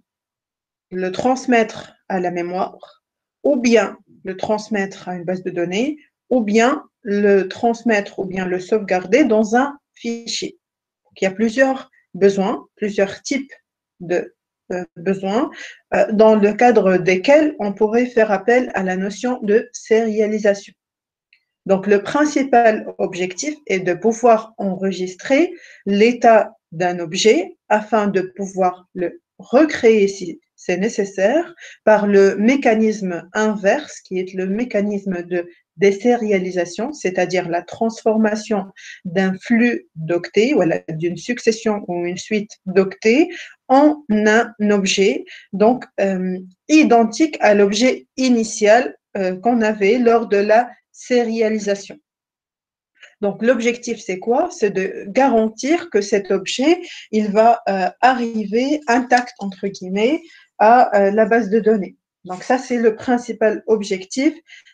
le transmettre à la mémoire, ou bien le transmettre à une base de données, ou bien le transmettre ou bien le sauvegarder dans un fichier. Donc, il y a plusieurs besoins, plusieurs types de besoins, dans le cadre desquels on pourrait faire appel à la notion de sérialisation. Donc, le principal objectif est de pouvoir enregistrer l'état d'un objet afin de pouvoir le recréer si c'est nécessaire par le mécanisme inverse qui est le mécanisme de désérialisation, c'est-à-dire la transformation d'un flux d'octets, voilà, d'une succession ou une suite d'octets en un objet, donc identique à l'objet initial qu'on avait lors de la sérialisation. Donc, l'objectif, c'est quoi? C'est de garantir que cet objet, il va arriver intact, entre guillemets, à la base de données. Donc, ça, c'est le principal objectif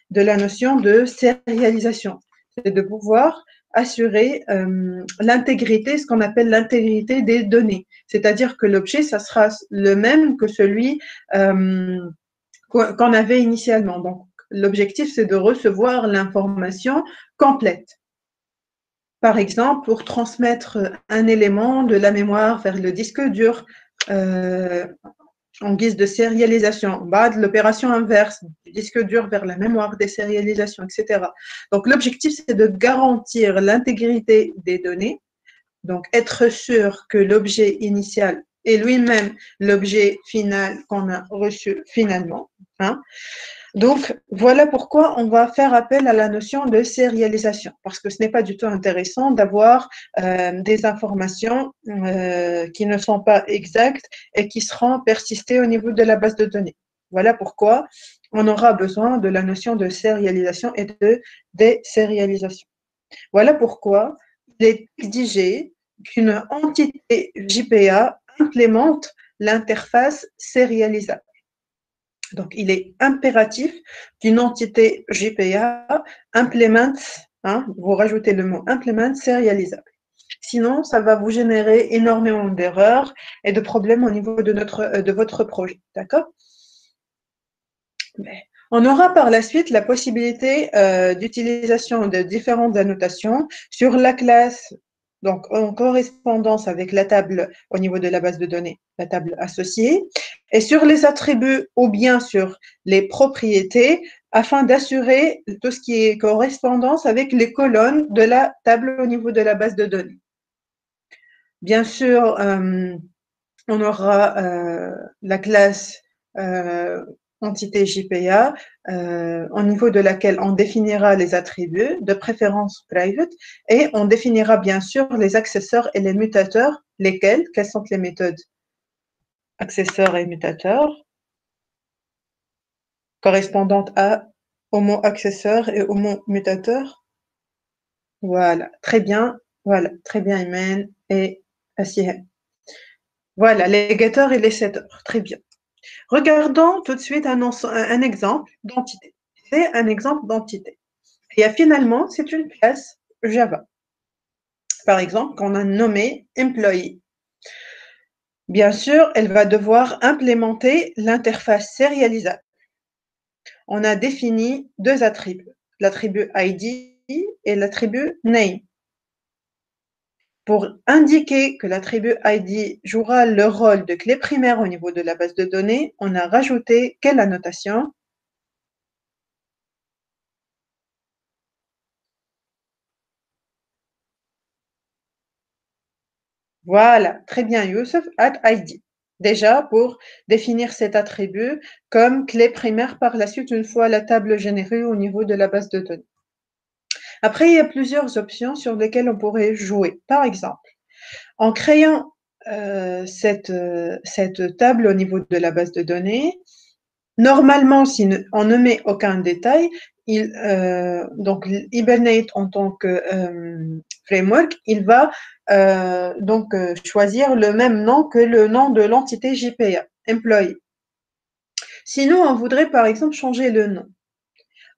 de la notion de sérialisation. C'est de pouvoir assurer l'intégrité, ce qu'on appelle l'intégrité des données. C'est-à-dire que l'objet, ça sera le même que celui qu'on avait initialement. Donc, l'objectif, c'est de recevoir l'information complète. Par exemple, pour transmettre un élément de la mémoire vers le disque dur euh, en guise de sérialisation, de l'opération inverse du disque dur vers la mémoire, des sérialisations, etc. Donc, l'objectif, c'est de garantir l'intégrité des données, donc être sûr que l'objet initial est lui-même l'objet final qu'on a reçu finalement, hein. Donc, voilà pourquoi on va faire appel à la notion de sérialisation, parce que ce n'est pas du tout intéressant d'avoir des informations qui ne sont pas exactes et qui seront persistées au niveau de la base de données. Voilà pourquoi on aura besoin de la notion de sérialisation et de désérialisation. Voilà pourquoi il est exigé qu'une entité JPA implémente l'interface sérialisable. Donc, il est impératif qu'une entité JPA implémente, hein, vous rajoutez le mot implement sérialisable. Sinon, ça va vous générer énormément d'erreurs et de problèmes au niveau de votre projet. D'accord? On aura par la suite la possibilité d'utilisation de différentes annotations sur la classe, donc en correspondance avec la table au niveau de la base de données, la table associée, et sur les attributs ou bien sur les propriétés, afin d'assurer tout ce qui est correspondance avec les colonnes de la table au niveau de la base de données. Bien sûr, on aura la classe entité JPA au niveau de laquelle on définira les attributs, de préférence private, et on définira bien sûr les accesseurs et les mutateurs, lesquels, quelles sont les méthodes accesseurs et mutateurs, correspondantes au mot accesseur et au mot mutateur. Voilà, très bien, Imen et Asihem. Voilà, les getters et les setters, très bien. Regardons tout de suite un exemple d'entité. C'est un exemple d'entité. Et finalement, c'est une classe Java. Par exemple, qu'on a nommée employee. Bien sûr, elle va devoir implémenter l'interface sérialisable. On a défini deux attributs, l'attribut ID et l'attribut name. Pour indiquer que l'attribut ID jouera le rôle de clé primaire au niveau de la base de données, on a rajouté quelle annotation? Voilà, très bien, Youssef, @id. Déjà, pour définir cet attribut comme clé primaire par la suite, une fois la table générée au niveau de la base de données. Après, il y a plusieurs options sur lesquelles on pourrait jouer. Par exemple, en créant cette table au niveau de la base de données, normalement, si on ne met aucun détail, donc Hibernate en tant que framework, il va donc choisir le même nom que le nom de l'entité JPA, employee. Sinon, on voudrait par exemple changer le nom.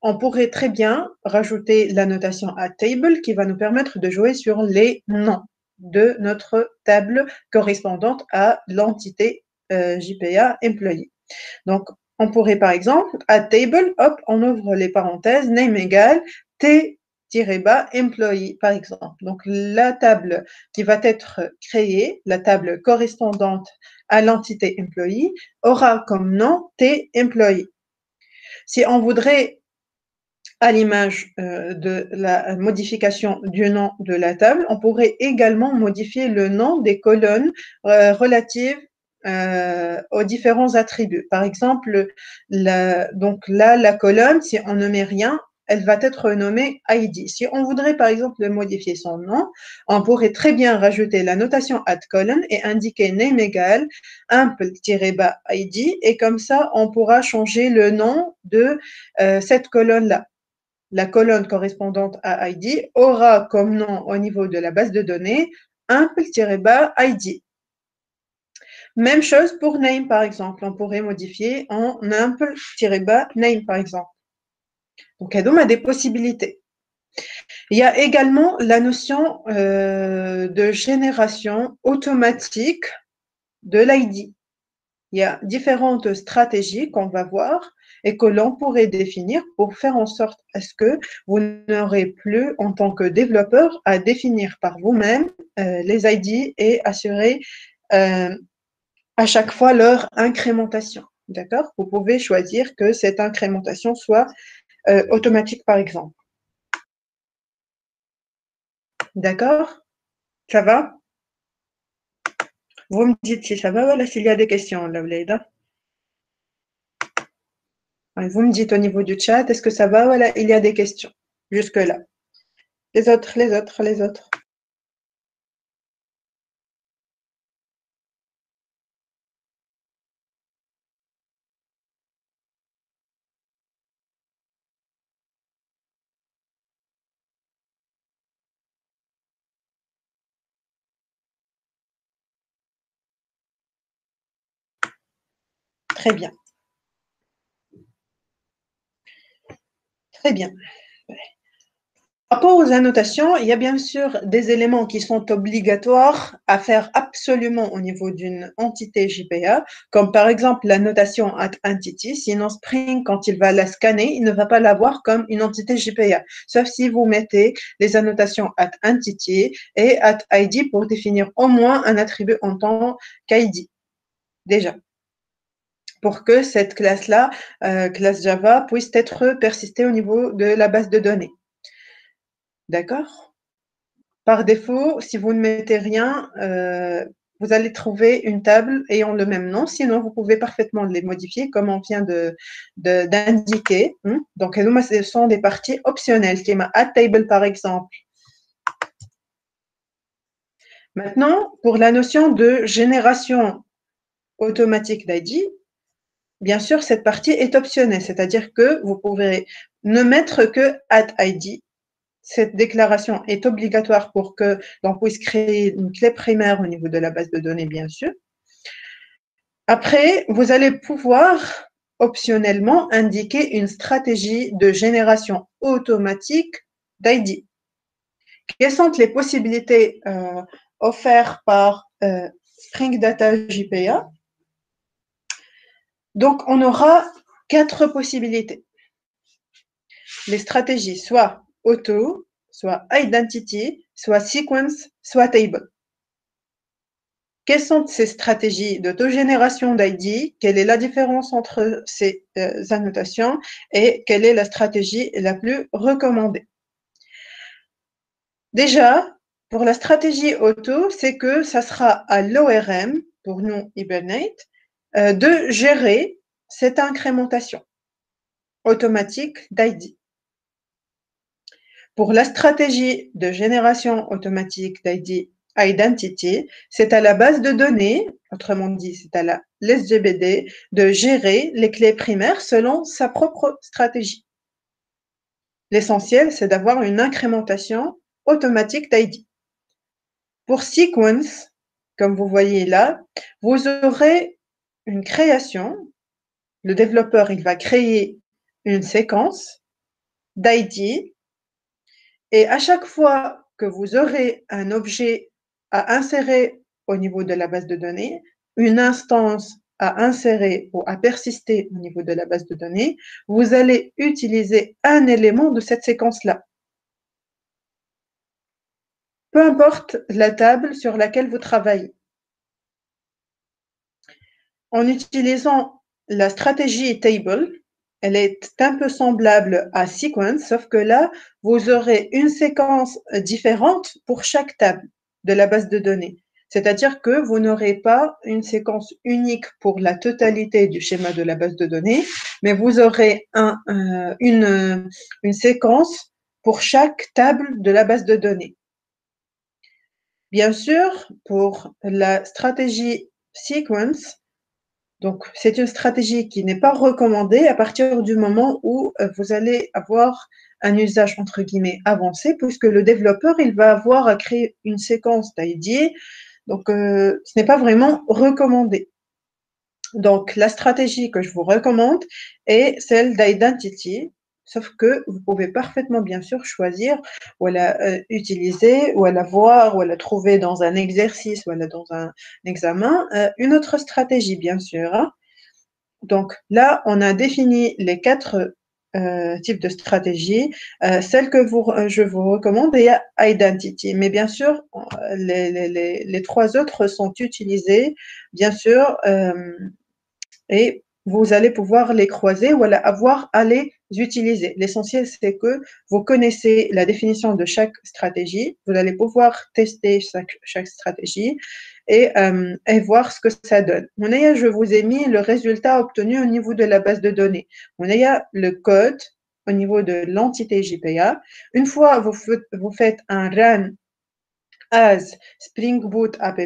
On pourrait très bien rajouter la notation @table qui va nous permettre de jouer sur les noms de notre table correspondante à l'entité JPA employee. Donc, on pourrait par exemple, @table, hop, on ouvre les parenthèses, name égale t-bas employee, par exemple. Donc, la table qui va être créée, la table correspondante à l'entité employee, aura comme nom t-employee. Si on voudrait, à l'image de la modification du nom de la table, on pourrait également modifier le nom des colonnes relatives aux différents attributs. Par exemple, donc là, la colonne, si on ne met rien, elle va être nommée ID. Si on voudrait, par exemple, modifier son nom, on pourrait très bien rajouter la notation @colon et indiquer name égale ample-id, et comme ça, on pourra changer le nom de cette colonne-là. La colonne correspondante à ID aura comme nom au niveau de la base de données ample-id. Même chose pour name, par exemple. On pourrait modifier en ample-name, par exemple. Donc, Adobe a des possibilités. Il y a également la notion de génération automatique de l'ID. Il y a différentes stratégies qu'on va voir et que l'on pourrait définir pour faire en sorte à ce que vous n'aurez plus, en tant que développeur, à définir par vous-même les ID et assurer à chaque fois leur incrémentation. D'accord? Vous pouvez choisir que cette incrémentation soit automatique, par exemple. D'accord? Ça va? Vous me dites si ça va, voilà, s'il y a des questions, là, Leïda. Vous me dites au niveau du chat, est-ce que ça va? Voilà, il y a des questions. Jusque-là. Les autres, les autres, les autres. Très bien. Très bien. Par rapport aux annotations, il y a bien sûr des éléments qui sont obligatoires à faire absolument au niveau d'une entité JPA, comme par exemple la notation at entity. Sinon, Spring, quand il va la scanner, il ne va pas l'avoir comme une entité JPA, sauf si vous mettez les annotations at entity et at ID pour définir au moins un attribut en tant qu'ID, déjà, pour que cette classe-là, classe Java, puisse être persistée au niveau de la base de données. D'accord? Par défaut, si vous ne mettez rien, vous allez trouver une table ayant le même nom. Sinon, vous pouvez parfaitement les modifier comme on vient d'indiquer. Donc, ce sont des parties optionnelles, qui est ma add table par exemple. Maintenant, pour la notion de génération automatique d'ID, bien sûr, cette partie est optionnelle, c'est-à-dire que vous pouvez ne mettre que add ID. Cette déclaration est obligatoire pour que l'on puisse créer une clé primaire au niveau de la base de données, bien sûr. Après, vous allez pouvoir optionnellement indiquer une stratégie de génération automatique d'ID. Quelles sont les possibilités offertes par Spring Data JPA? Donc, on aura 4 possibilités. Les stratégies soit auto, soit identity, soit sequence, soit table. Quelles sont ces stratégies d'autogénération d'ID? Quelle est la différence entre ces annotations et quelle est la stratégie la plus recommandée? Déjà, pour la stratégie auto, c'est que ça sera à l'ORM, pour nous Hibernate, de gérer cette incrémentation automatique d'ID. Pour la stratégie de génération automatique d'ID Identity, c'est à la base de données, autrement dit, c'est à l'SGBD, de gérer les clés primaires selon sa propre stratégie. L'essentiel, c'est d'avoir une incrémentation automatique d'ID. Pour Sequence, comme vous voyez là, vous aurez une création. Le développeur, il va créer une séquence d'ID et à chaque fois que vous aurez un objet à insérer au niveau de la base de données, une instance à insérer ou à persister au niveau de la base de données, vous allez utiliser un élément de cette séquence-là. Peu importe la table sur laquelle vous travaillez. En utilisant la stratégie table, elle est un peu semblable à sequence, sauf que là, vous aurez une séquence différente pour chaque table de la base de données. C'est-à-dire que vous n'aurez pas une séquence unique pour la totalité du schéma de la base de données, mais vous aurez une séquence pour chaque table de la base de données. Bien sûr, pour la stratégie sequence, donc, c'est une stratégie qui n'est pas recommandée à partir du moment où vous allez avoir un usage, entre guillemets, avancé, puisque le développeur, il va avoir à créer une séquence d'ID. Donc, ce n'est pas vraiment recommandé. Donc, la stratégie que je vous recommande est celle d'identity, sauf que vous pouvez parfaitement, bien sûr, choisir ou la utiliser, ou la voir, ou la trouver dans un exercice, ou dans un examen, une autre stratégie, bien sûr. Hein. Donc là, on a défini les 4 types de stratégies. Celle que je vous recommande est Identity. Mais bien sûr, les 3 autres sont utilisées, bien sûr, et vous allez pouvoir les croiser ou avoir à les utiliser. L'essentiel, c'est que vous connaissez la définition de chaque stratégie. Vous allez pouvoir tester chaque stratégie et voir ce que ça donne. Je vous ai mis le résultat obtenu au niveau de la base de données. Le code au niveau de l'entité JPA. Une fois vous faites un run as Spring Boot app,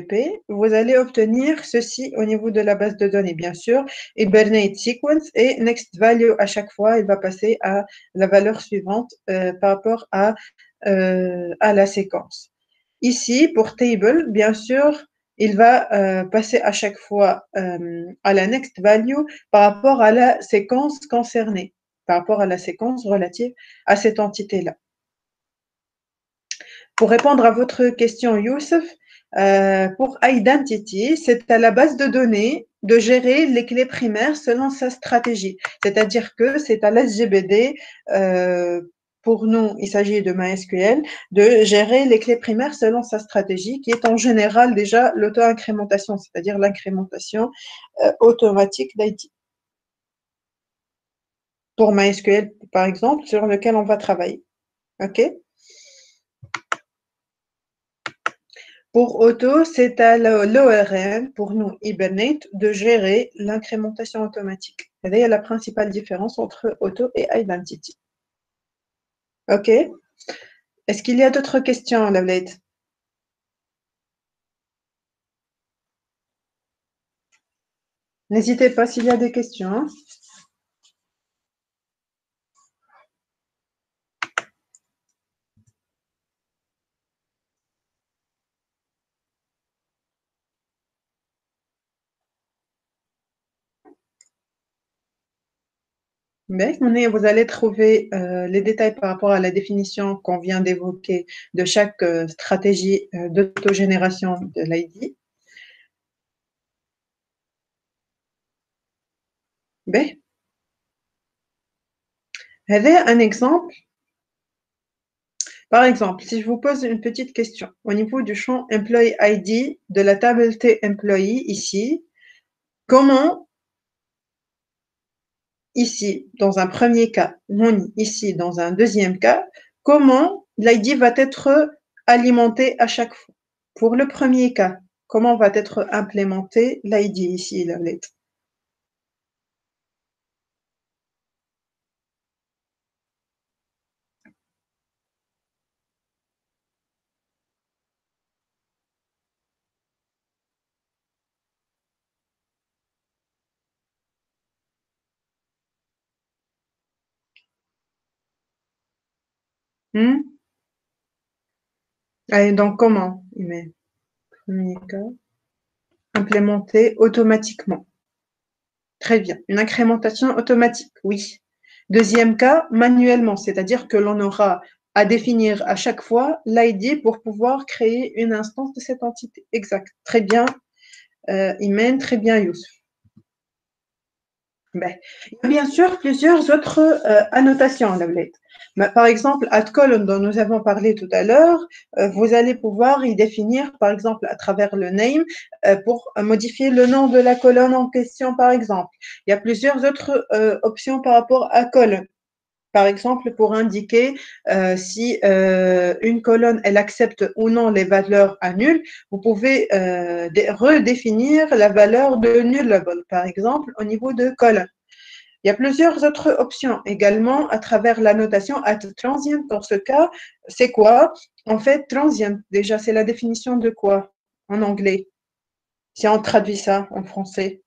vous allez obtenir ceci au niveau de la base de données, bien sûr, Hibernate Sequence et Next Value à chaque fois, il va passer à la valeur suivante par rapport à la séquence. Ici, pour Table, bien sûr, il va passer à chaque fois à la next value par rapport à la séquence concernée, par rapport à la séquence relative à cette entité-là. Pour répondre à votre question, Youssef, pour Identity, c'est à la base de données de gérer les clés primaires selon sa stratégie. C'est-à-dire que c'est à l'SGBD, pour nous, il s'agit de MySQL, de gérer les clés primaires selon sa stratégie, qui est en général déjà l'auto-incrémentation, c'est-à-dire l'incrémentation automatique d'IT. Pour MySQL, par exemple, sur lequel on va travailler. OK? Pour Auto, c'est à l'ORM, pour nous, Hibernate, de gérer l'incrémentation automatique. C'est la principale différence entre Auto et Identity. OK? Est-ce qu'il y a d'autres questions, Lavlette? N'hésitez pas s'il y a des questions. Mais vous allez trouver les détails par rapport à la définition qu'on vient d'évoquer de chaque stratégie d'autogénération de l'ID. Un exemple. Par exemple, si je vous pose une petite question au niveau du champ Employee ID de la table T Employee ici, comment ici, dans un premier cas, Moni ici, dans un deuxième cas, comment l'ID va être alimenté à chaque fois? Pour le premier cas, comment va être implémenté l'ID ici, la lettre? Allez, donc comment? Premier cas, implémenté automatiquement. Très bien. Une incrémentation automatique, oui. Deuxième cas, manuellement, c'est-à-dire que l'on aura à définir à chaque fois l'ID pour pouvoir créer une instance de cette entité. Exact. Très bien, Imen, très bien, Youssef. Ben, il y a bien sûr plusieurs autres annotations, Lavlette. Par exemple, @colon dont nous avons parlé tout à l'heure, vous allez pouvoir y définir, par exemple, à travers le name, pour modifier le nom de la colonne en question, par exemple. Il y a plusieurs autres options par rapport à colonne. Par exemple, pour indiquer si une colonne, elle accepte ou non les valeurs à nul, vous pouvez redéfinir la valeur de nullable, par exemple, au niveau de colonne. Il y a plusieurs autres options également à travers la notation @transient. Dans ce cas, c'est quoi? En fait, transient, déjà, c'est la définition de quoi en anglais? Si on traduit ça en français.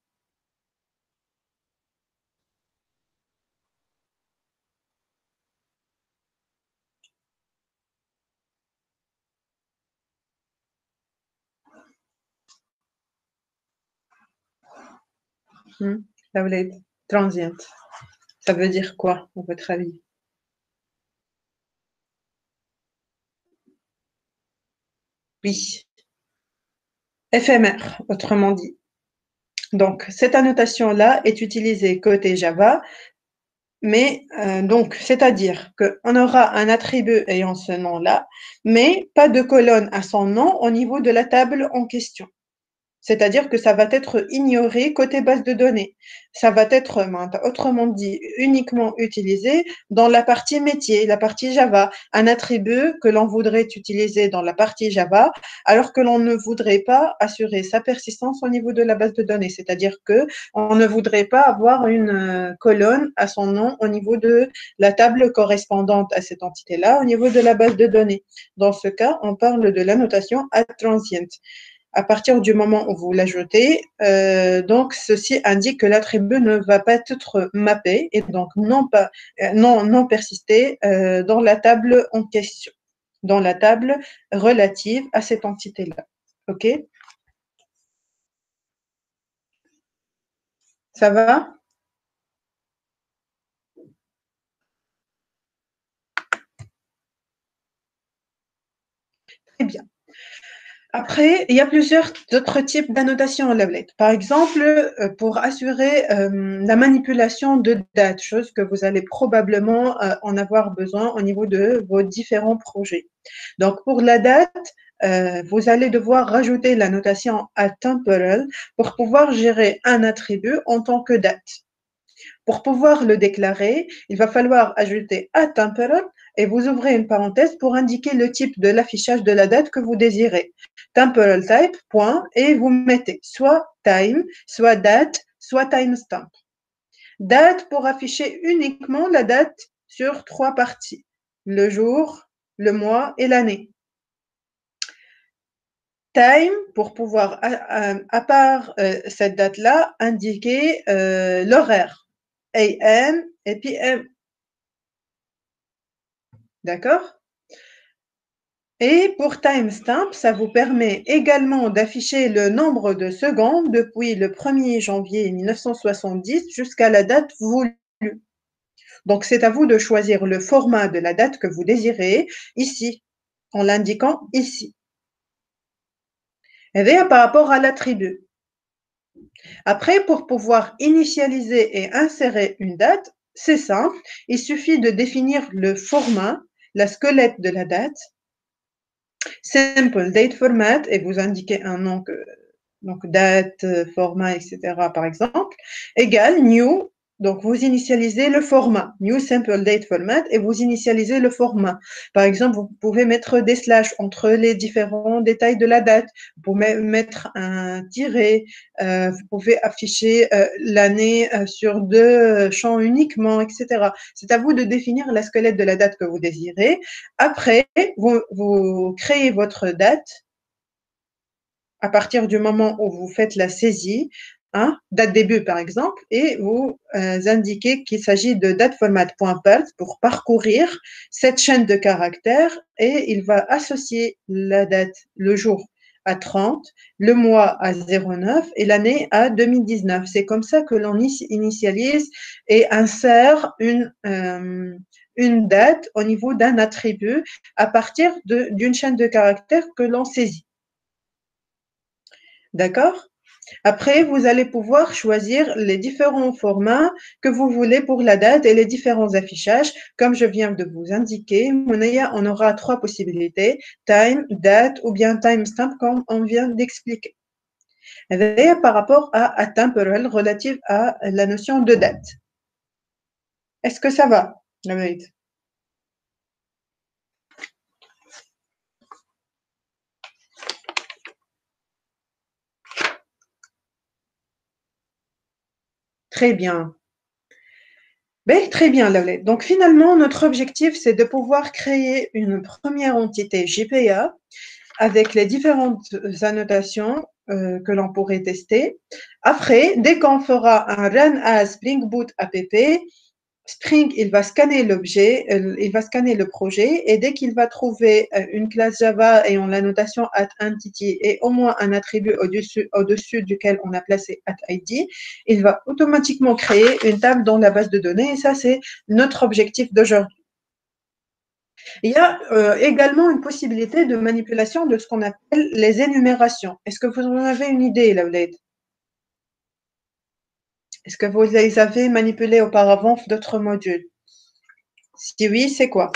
Ça veut dire transient. Ça veut dire quoi, à votre avis? Oui, éphémère, autrement dit. Donc, cette annotation-là est utilisée côté Java, mais donc, c'est-à-dire qu'on aura un attribut ayant ce nom-là, mais pas de colonne à son nom au niveau de la table en question. C'est-à-dire que ça va être ignoré côté base de données. Ça va être, autrement dit, uniquement utilisé dans la partie métier, la partie Java, un attribut que l'on voudrait utiliser dans la partie Java, alors que l'on ne voudrait pas assurer sa persistance au niveau de la base de données. C'est-à-dire que on ne voudrait pas avoir une colonne à son nom au niveau de la table correspondante à cette entité-là, au niveau de la base de données. Dans ce cas, on parle de l'annotation @transient. À partir du moment où vous l'ajoutez, donc ceci indique que l'attribut ne va pas être mappé et donc non persisté dans la table en question, dans la table relative à cette entité-là. OK? Ça va? Très bien. Après, il y a plusieurs d'autres types d'annotations en Leaflet. Par exemple, pour assurer la manipulation de dates, chose que vous allez probablement en avoir besoin au niveau de vos différents projets. Donc, pour la date, vous allez devoir rajouter la notation atemporal pour pouvoir gérer un attribut en tant que date. Pour pouvoir le déclarer, il va falloir ajouter atemporal et vous ouvrez une parenthèse pour indiquer le type de l'affichage de la date que vous désirez. Temporal type, point, et vous mettez soit time, soit date, soit timestamp. Date pour afficher uniquement la date sur 3 parties, le jour, le mois et l'année. Time pour pouvoir, à part cette date-là, indiquer l'horaire, AM et PM. D'accord? Et pour timestamp, ça vous permet également d'afficher le nombre de secondes depuis le 1er janvier 1970 jusqu'à la date voulue. Donc, c'est à vous de choisir le format de la date que vous désirez ici, en l'indiquant ici. Et bien, par rapport à l'attribut. Après, pour pouvoir initialiser et insérer une date, c'est simple. Il suffit de définir le format, la squelette de la date, simple date format, et vous indiquez un nom donc date, format, etc. par exemple, égale new. Donc, vous initialisez le format, new simple date format, et vous initialisez le format. Par exemple, vous pouvez mettre des slash entre les différents détails de la date. Vous pouvez mettre un tiret. Vous pouvez afficher l'année sur 2 champs uniquement, etc. C'est à vous de définir la squelette de la date que vous désirez. Après, vous créez votre date à partir du moment où vous faites la saisie, hein, date début par exemple, et vous indiquez qu'il s'agit de dateformat.path pour parcourir cette chaîne de caractères et il va associer la date, le jour à 30, le mois à 09 et l'année à 2019. C'est comme ça que l'on initialise et insère une date au niveau d'un attribut à partir d'une chaîne de caractères que l'on saisit. D'accord? Après, vous allez pouvoir choisir les différents formats que vous voulez pour la date et les différents affichages. Comme je viens de vous indiquer, Mounaya, on aura 3 possibilités, time, date ou bien timestamp comme on vient d'expliquer. Et par rapport à temporal relative à la notion de date. Est-ce que ça va, Naïd? Très bien. Ben, très bien, Laurette. Donc, finalement, notre objectif, c'est de pouvoir créer une première entité JPA avec les différentes annotations que l'on pourrait tester. Après, dès qu'on fera un run as Spring Boot app, Spring, il va scanner l'objet, il va scanner le projet et dès qu'il va trouver une classe Java ayant la notation @entity et au moins un attribut au-dessus duquel on a placé @id, il va automatiquement créer une table dans la base de données et ça, c'est notre objectif d'aujourd'hui. Il y a également une possibilité de manipulation de ce qu'on appelle les énumérations. Est-ce que vous en avez une idée, Laouled? Est-ce que vous les avez manipulées auparavant d'autres modules? Si oui, c'est quoi?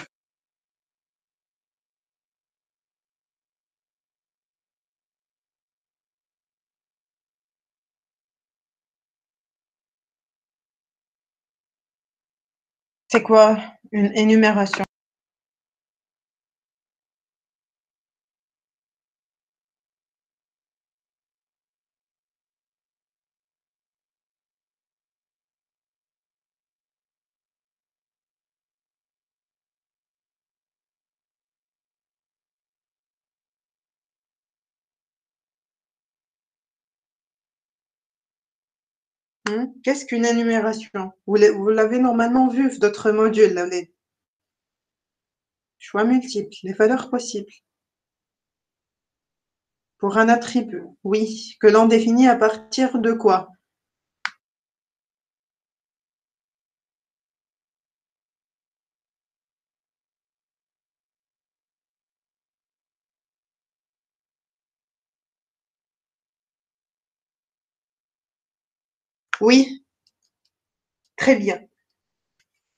C'est quoi une énumération? Qu'est-ce qu'une énumération? Vous l'avez normalement vu d'autres modules, là, les choix multiples, les valeurs possibles pour un attribut. Oui, que l'on définit à partir de quoi? Oui, très bien.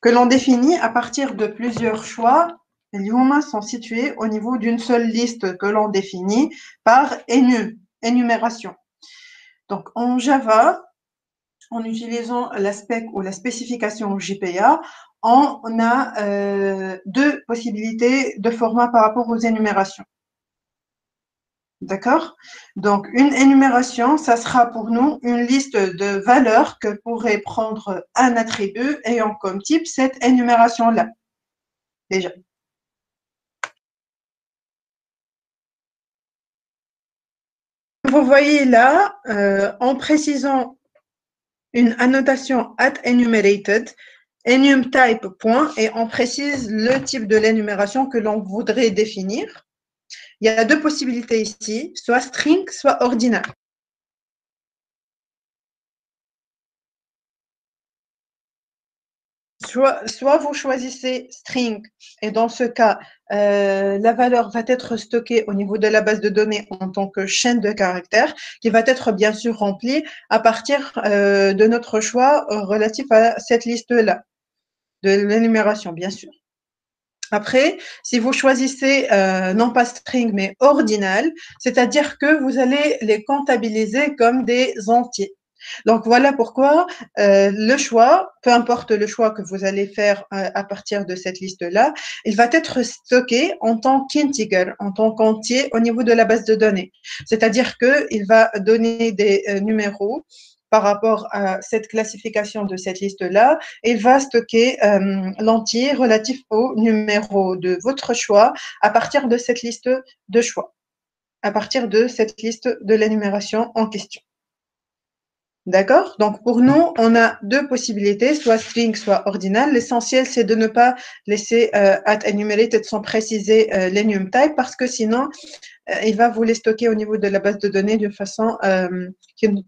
Que l'on définit à partir de plusieurs choix. Les humains sont situés au niveau d'une seule liste que l'on définit par énumération. Donc, en Java, en utilisant l'aspect ou la spécification JPA, on a deux possibilités de format par rapport aux énumérations. D'accord? Donc, une énumération, ça sera pour nous une liste de valeurs que pourrait prendre un attribut ayant comme type cette énumération-là. Déjà. Vous voyez là, en précisant une annotation at enumerated, enum type point, et on précise le type de l'énumération que l'on voudrait définir. Il y a deux possibilités ici, soit string, soit ordinal. Soit vous choisissez string, et dans ce cas, la valeur va être stockée au niveau de la base de données en tant que chaîne de caractères, qui va être bien sûr remplie à partir de notre choix relatif à cette liste-là, de l'énumération, bien sûr. Après, si vous choisissez non pas string, mais ordinal, c'est-à-dire que vous allez les comptabiliser comme des entiers. Donc voilà pourquoi le choix, peu importe le choix que vous allez faire à partir de cette liste-là, il va être stocké en tant qu'integer, en tant qu'entier au niveau de la base de données. C'est-à-dire qu'il va donner des numéros par rapport à cette classification de cette liste-là, il va stocker l'entier relatif au numéro de votre choix à partir de cette liste de choix, à partir de cette liste de l'énumération en question. D'accord? Donc, pour nous, on a deux possibilités, soit string, soit ordinal. L'essentiel, c'est de ne pas laisser at enumerated sans préciser l'enum type parce que sinon, il va vous les stocker au niveau de la base de données d'une façon qui ne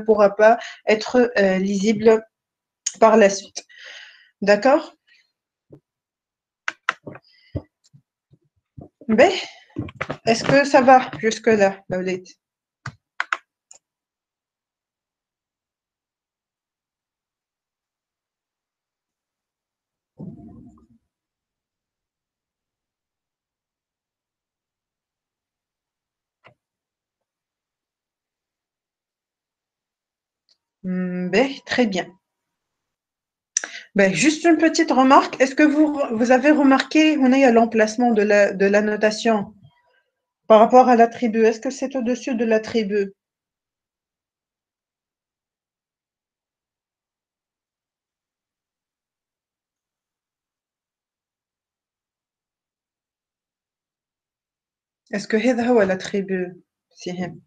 pourra pas être lisible par la suite. D'accord? Ben, est-ce que ça va jusque-là, Laulette? Ben, très bien. Ben, juste une petite remarque. Est-ce que vous avez remarqué, on est à l'emplacement de la notation par rapport à l'attribut? Est-ce que c'est au-dessus de l'attribut? Est-ce que هذا هو l'attribut سهام؟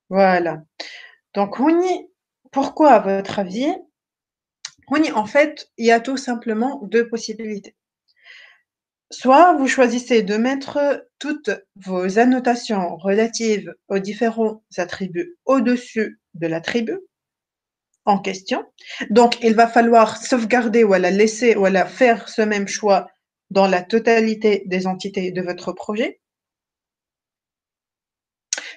Voilà. Donc, pourquoi, à votre avis, en fait, il y a tout simplement deux possibilités. Soit vous choisissez de mettre toutes vos annotations relatives aux différents attributs au-dessus de l'attribut en question. Donc, il va falloir sauvegarder ou la laisser ou la faire ce même choix dans la totalité des entités de votre projet.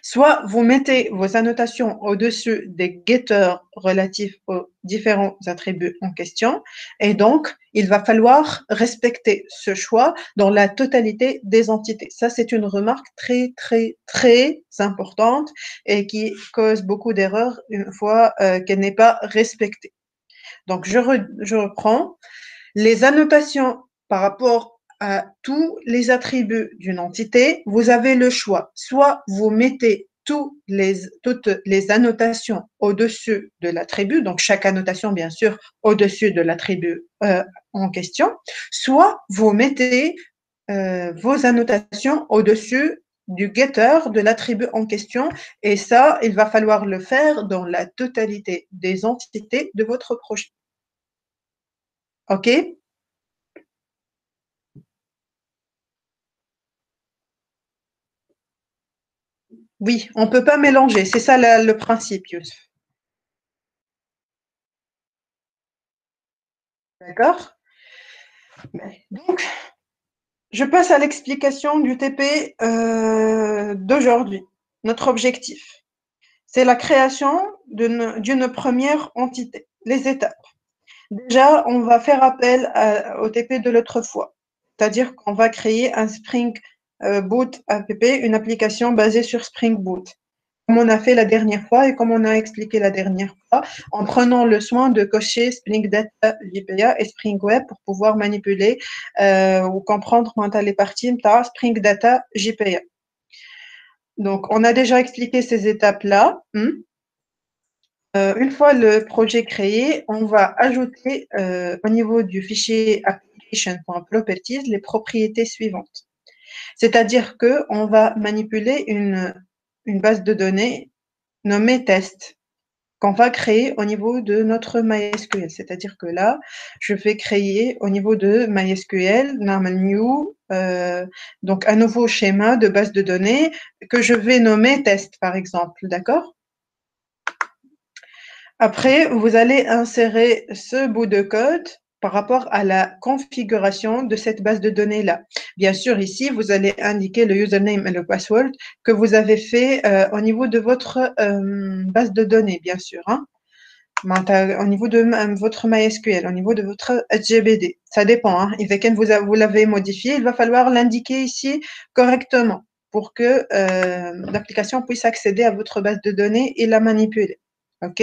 Soit vous mettez vos annotations au-dessus des getters relatifs aux différents attributs en question, et donc il va falloir respecter ce choix dans la totalité des entités. Ça, c'est une remarque très, très, très importante et qui cause beaucoup d'erreurs une fois qu'elle n'est pas respectée. Donc, je reprends. Les annotations par rapport à tous les attributs d'une entité, vous avez le choix. Soit vous mettez toutes les annotations au-dessus de l'attribut, donc chaque annotation, bien sûr, au-dessus de l'attribut en question, soit vous mettez vos annotations au-dessus du getter de l'attribut en question. Et ça, il va falloir le faire dans la totalité des entités de votre projet. OK? Oui, on ne peut pas mélanger. C'est ça le principe, Youssef. D'accord? Donc, je passe à l'explication du TP d'aujourd'hui. Notre objectif, c'est la création d'une première entité. Les étapes. Déjà, on va faire appel au TP de l'autre fois. C'est-à-dire qu'on va créer un Spring Boot app, une application basée sur Spring Boot, comme on a fait la dernière fois et comme on a expliqué la dernière fois, en prenant le soin de cocher Spring Data JPA et Spring Web pour pouvoir manipuler ou comprendre les parties de Spring Data JPA. Donc, on a déjà expliqué ces étapes-là. Une fois le projet créé, on va ajouter au niveau du fichier application.properties les propriétés suivantes. C'est-à-dire qu'on va manipuler une base de données nommée test qu'on va créer au niveau de notre MySQL. C'est-à-dire que là, je vais créer au niveau de MySQL, normal new, donc un nouveau schéma de base de données que je vais nommer test, par exemple. D'accord? Après, vous allez insérer ce bout de code par rapport à la configuration de cette base de données-là. Bien sûr, ici, vous allez indiquer le username et le password que vous avez fait au niveau de votre base de données, bien sûr. Hein. Au niveau de votre MySQL, au niveau de votre SGBD. Ça dépend. Hein. Et quand vous l'avez modifié, il va falloir l'indiquer ici correctement pour que l'application puisse accéder à votre base de données et la manipuler. OK?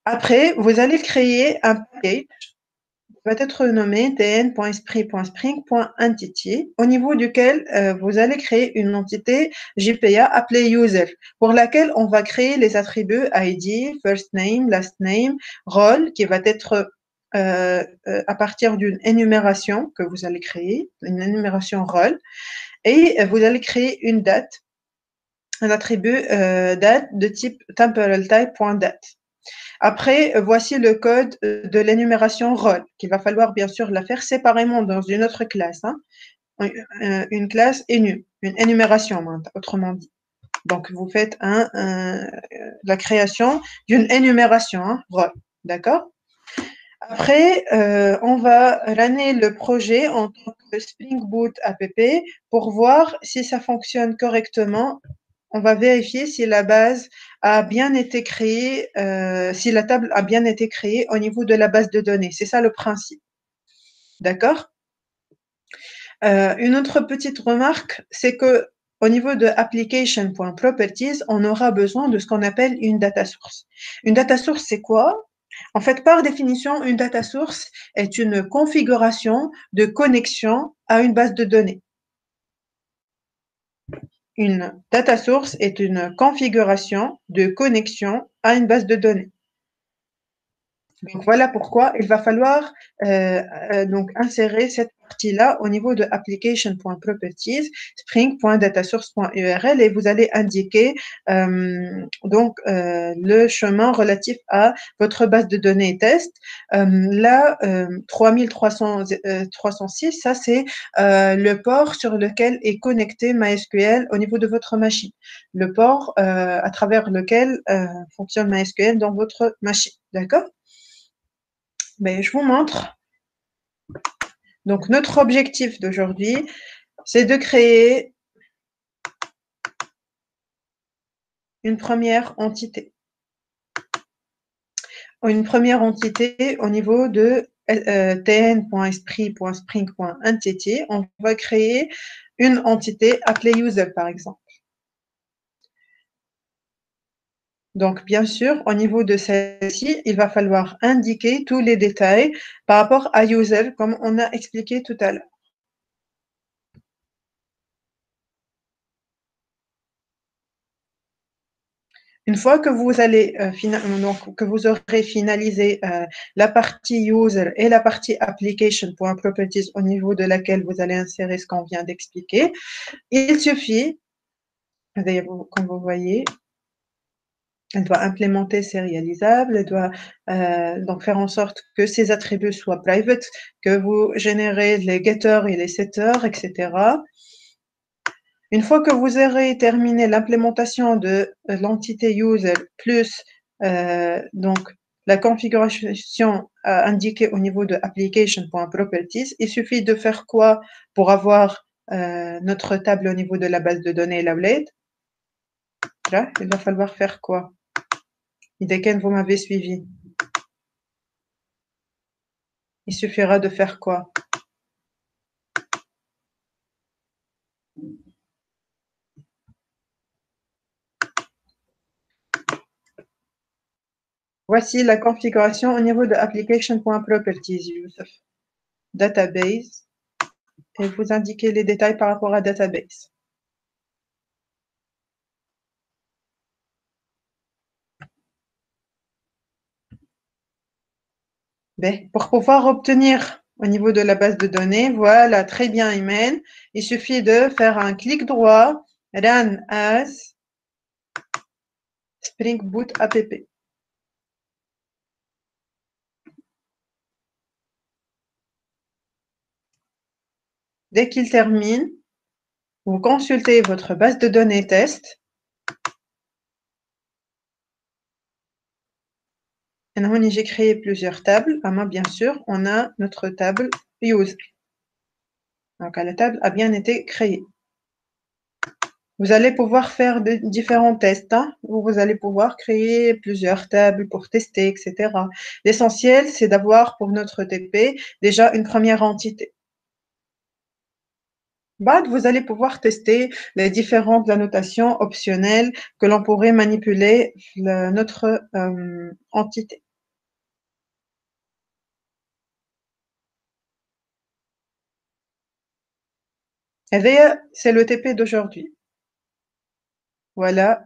Après, vous allez créer un package qui va être nommé tn.esprit.spring.entity au niveau duquel vous allez créer une entité JPA appelée user pour laquelle on va créer les attributs ID, first name, last name, role qui va être à partir d'une énumération que vous allez créer, une énumération role, et vous allez créer une date, un attribut date de type temporal type.date. Après, voici le code de l'énumération role, qu'il va falloir bien sûr la faire séparément dans une autre classe. Hein. Une classe enu, une énumération, autrement dit. Donc, vous faites la création d'une énumération, hein, role. D'accord? Après, on va runner le projet en tant que Spring Boot app pour voir si ça fonctionne correctement. On va vérifier si la base a bien été créée, si la table a bien été créée au niveau de la base de données. C'est ça le principe. D'accord? Une autre petite remarque, c'est que au niveau de application.properties, on aura besoin de ce qu'on appelle une data source. Une data source, c'est quoi? En fait, par définition, une data source est une configuration de connexion à une base de données. Une data source est une configuration de connexion à une base de données. Donc voilà pourquoi il va falloir donc insérer cette partie-là au niveau de application.properties, spring.datasource.url et vous allez indiquer le chemin relatif à votre base de données test. Là, 3306, ça c'est le port sur lequel est connecté MySQL au niveau de votre machine. Le port à travers lequel fonctionne MySQL dans votre machine. D'accord? Ben, je vous montre. Donc, notre objectif d'aujourd'hui, c'est de créer une première entité. Une première entité au niveau de tn.esprit.spring.entity. On va créer une entité appelée user, par exemple. Donc, bien sûr, au niveau de celle-ci, il va falloir indiquer tous les détails par rapport à user, comme on a expliqué tout à l'heure. Une fois que vous allez que vous aurez finalisé la partie user et la partie application.properties au niveau de laquelle vous allez insérer ce qu'on vient d'expliquer, il suffit, comme vous voyez, elle doit implémenter serialisable, elle doit donc faire en sorte que ces attributs soient private, que vous générez les getters et les setters, etc. Une fois que vous aurez terminé l'implémentation de l'entité user plus donc la configuration indiquée au niveau de application.properties, il suffit de faire quoi pour avoir notre table au niveau de la base de données Lavlade? Là, il va falloir faire quoi? Dès que vous m'avez suivi. Il suffira de faire quoi? Voici la configuration au niveau de application.properties, Youssef. Database, et vous indiquez les détails par rapport à database. Ben, pour pouvoir obtenir au niveau de la base de données, voilà, très bien, Imen. Il suffit de faire un clic droit, Run as Spring Boot app. Dès qu'il termine, vous consultez votre base de données test. Et j'ai créé plusieurs tables. À moi, bien sûr, on a notre table Use. Donc, la table a bien été créée. Vous allez pouvoir faire différents tests. Hein, où vous allez pouvoir créer plusieurs tables pour tester, etc. L'essentiel, c'est d'avoir pour notre TP déjà une première entité. Vous allez pouvoir tester les différentes annotations optionnelles que l'on pourrait manipuler notre entité. Et c'est le TP d'aujourd'hui. Voilà.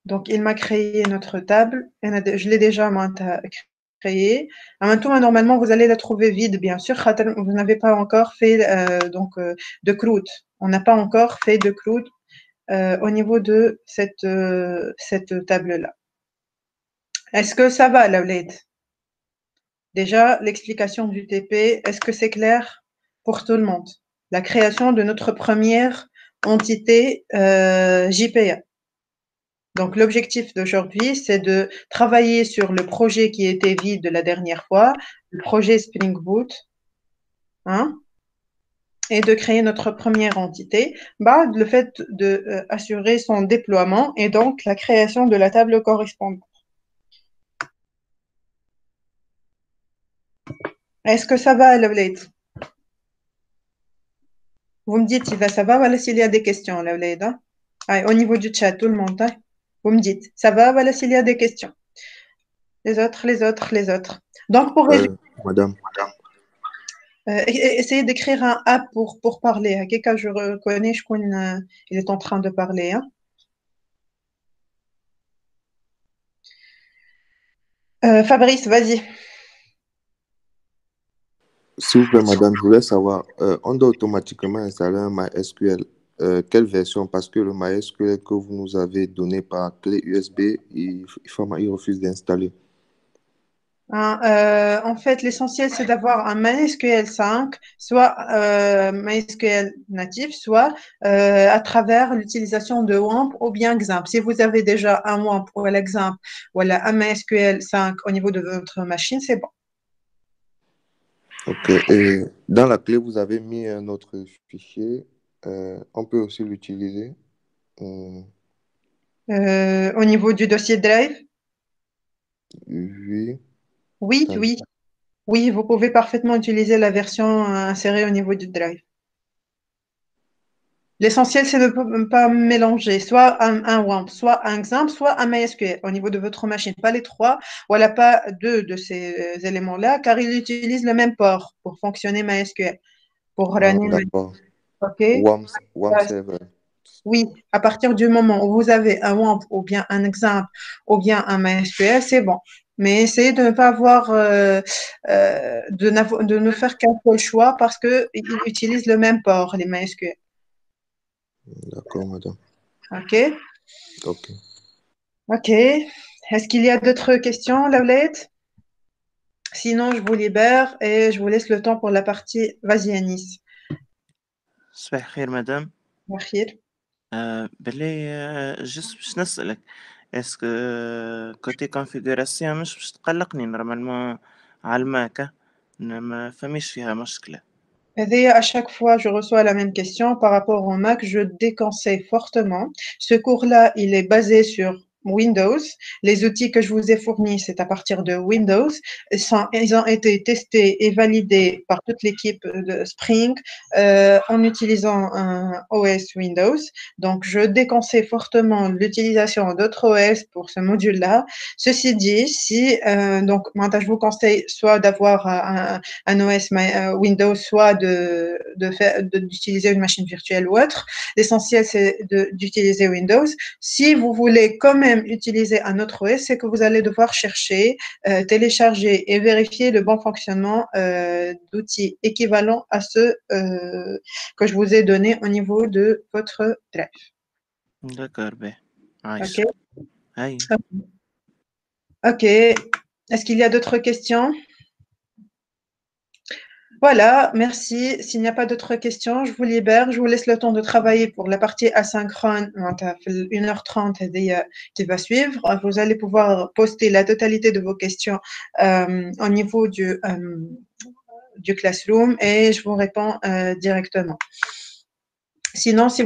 Donc, il m'a créé notre table. Je l'ai déjà créée. Maintenant, normalement, vous allez la trouver vide, bien sûr. Vous n'avez pas encore fait de croûte. On n'a pas encore fait de croûte au niveau de cette table-là. Est-ce que ça va, Lavled? Déjà, l'explication du TP, est-ce que c'est clair pour tout le monde? La création de notre première entité JPA. Donc, l'objectif d'aujourd'hui, c'est de travailler sur le projet qui était vide de la dernière fois, le projet Spring Boot, hein, et de créer notre première entité. Le fait d'assurer son déploiement et donc la création de la table correspondante. Est-ce que ça va, Lavled? Vous me dites si ça va, voilà s'il y a des questions, Lavled. Hein? Au niveau du chat, tout le monde, hein? Vous me dites, ça va, voilà s'il y a des questions. Les autres, les autres, les autres. Donc, pour résumer, Madame. essayez d'écrire un A pour parler. À quel cas je reconnais, il est en train de parler. Hein? Fabrice, vas-y. S'il vous plaît, madame, je voulais savoir, on doit automatiquement installer un MySQL. Quelle version? Parce que le MySQL que vous nous avez donné par clé USB, il refuse d'installer. Hein, en fait, l'essentiel, c'est d'avoir un MySQL 5, soit MySQL natif, soit à travers l'utilisation de WAMP ou bien XAMPP. Si vous avez déjà un WAMP ou l'exAMPP ou un MySQL 5 au niveau de votre machine, c'est bon. OK. Et dans la clé, vous avez mis un autre fichier. On peut aussi l'utiliser. Euh, Au niveau du dossier Drive, oui. oui, Attendez. oui. Oui, vous pouvez parfaitement utiliser la version insérée au niveau du Drive. L'essentiel, c'est de ne pas mélanger soit un WAMP, soit un XAMPP, soit un MySQL au niveau de votre machine. Pas les trois, voilà, pas deux de ces éléments-là, car ils utilisent le même port pour fonctionner MySQL. Pour Ah, running, d'accord. OK? WAM server. Oui, à partir du moment où vous avez un WAMP ou bien un XAMPP ou bien un MySQL, c'est bon. Mais essayez de ne pas avoir, de ne faire qu'un seul choix parce qu'ils utilisent le même port, les MySQL. D'accord, madame. OK? OK. OK. Est-ce qu'il y a d'autres questions, Laulette? Sinon, je vous libère et je vous laisse le temps pour la partie. Vas-y, Anis. صباح الخير مدام. أخير. جست باش نسألك اسكو كوتي كونفيغوراسيون مش باش تقلقني نورمالمون على الماك ما فماش فيها مشكلة. Et à chaque fois, je reçois la même question par rapport au Mac, je déconseille fortement. Ce cours-là, il est basé sur Windows. Les outils que je vous ai fournis, c'est à partir de Windows. Ils ont été testés et validés par toute l'équipe de Spring en utilisant un OS Windows. Donc, je déconseille fortement l'utilisation d'autres OS pour ce module-là. Ceci dit, si donc, moi, je vous conseille soit d'avoir un OS Windows, soit d'utiliser une machine virtuelle ou autre. L'essentiel, c'est d'utiliser Windows. Si vous voulez quand même utiliser un autre OS, c'est que vous allez devoir chercher, télécharger et vérifier le bon fonctionnement d'outils équivalents à ceux que je vous ai donnés au niveau de votre drive. D'accord, ben. Ok. Aïe. Ok. Est-ce qu'il y a d'autres questions? Voilà, merci. S'il n'y a pas d'autres questions, je vous libère. Je vous laisse le temps de travailler pour la partie asynchrone, 1h30 qui va suivre. Vous allez pouvoir poster la totalité de vos questions au niveau du Classroom et je vous réponds directement. Sinon, si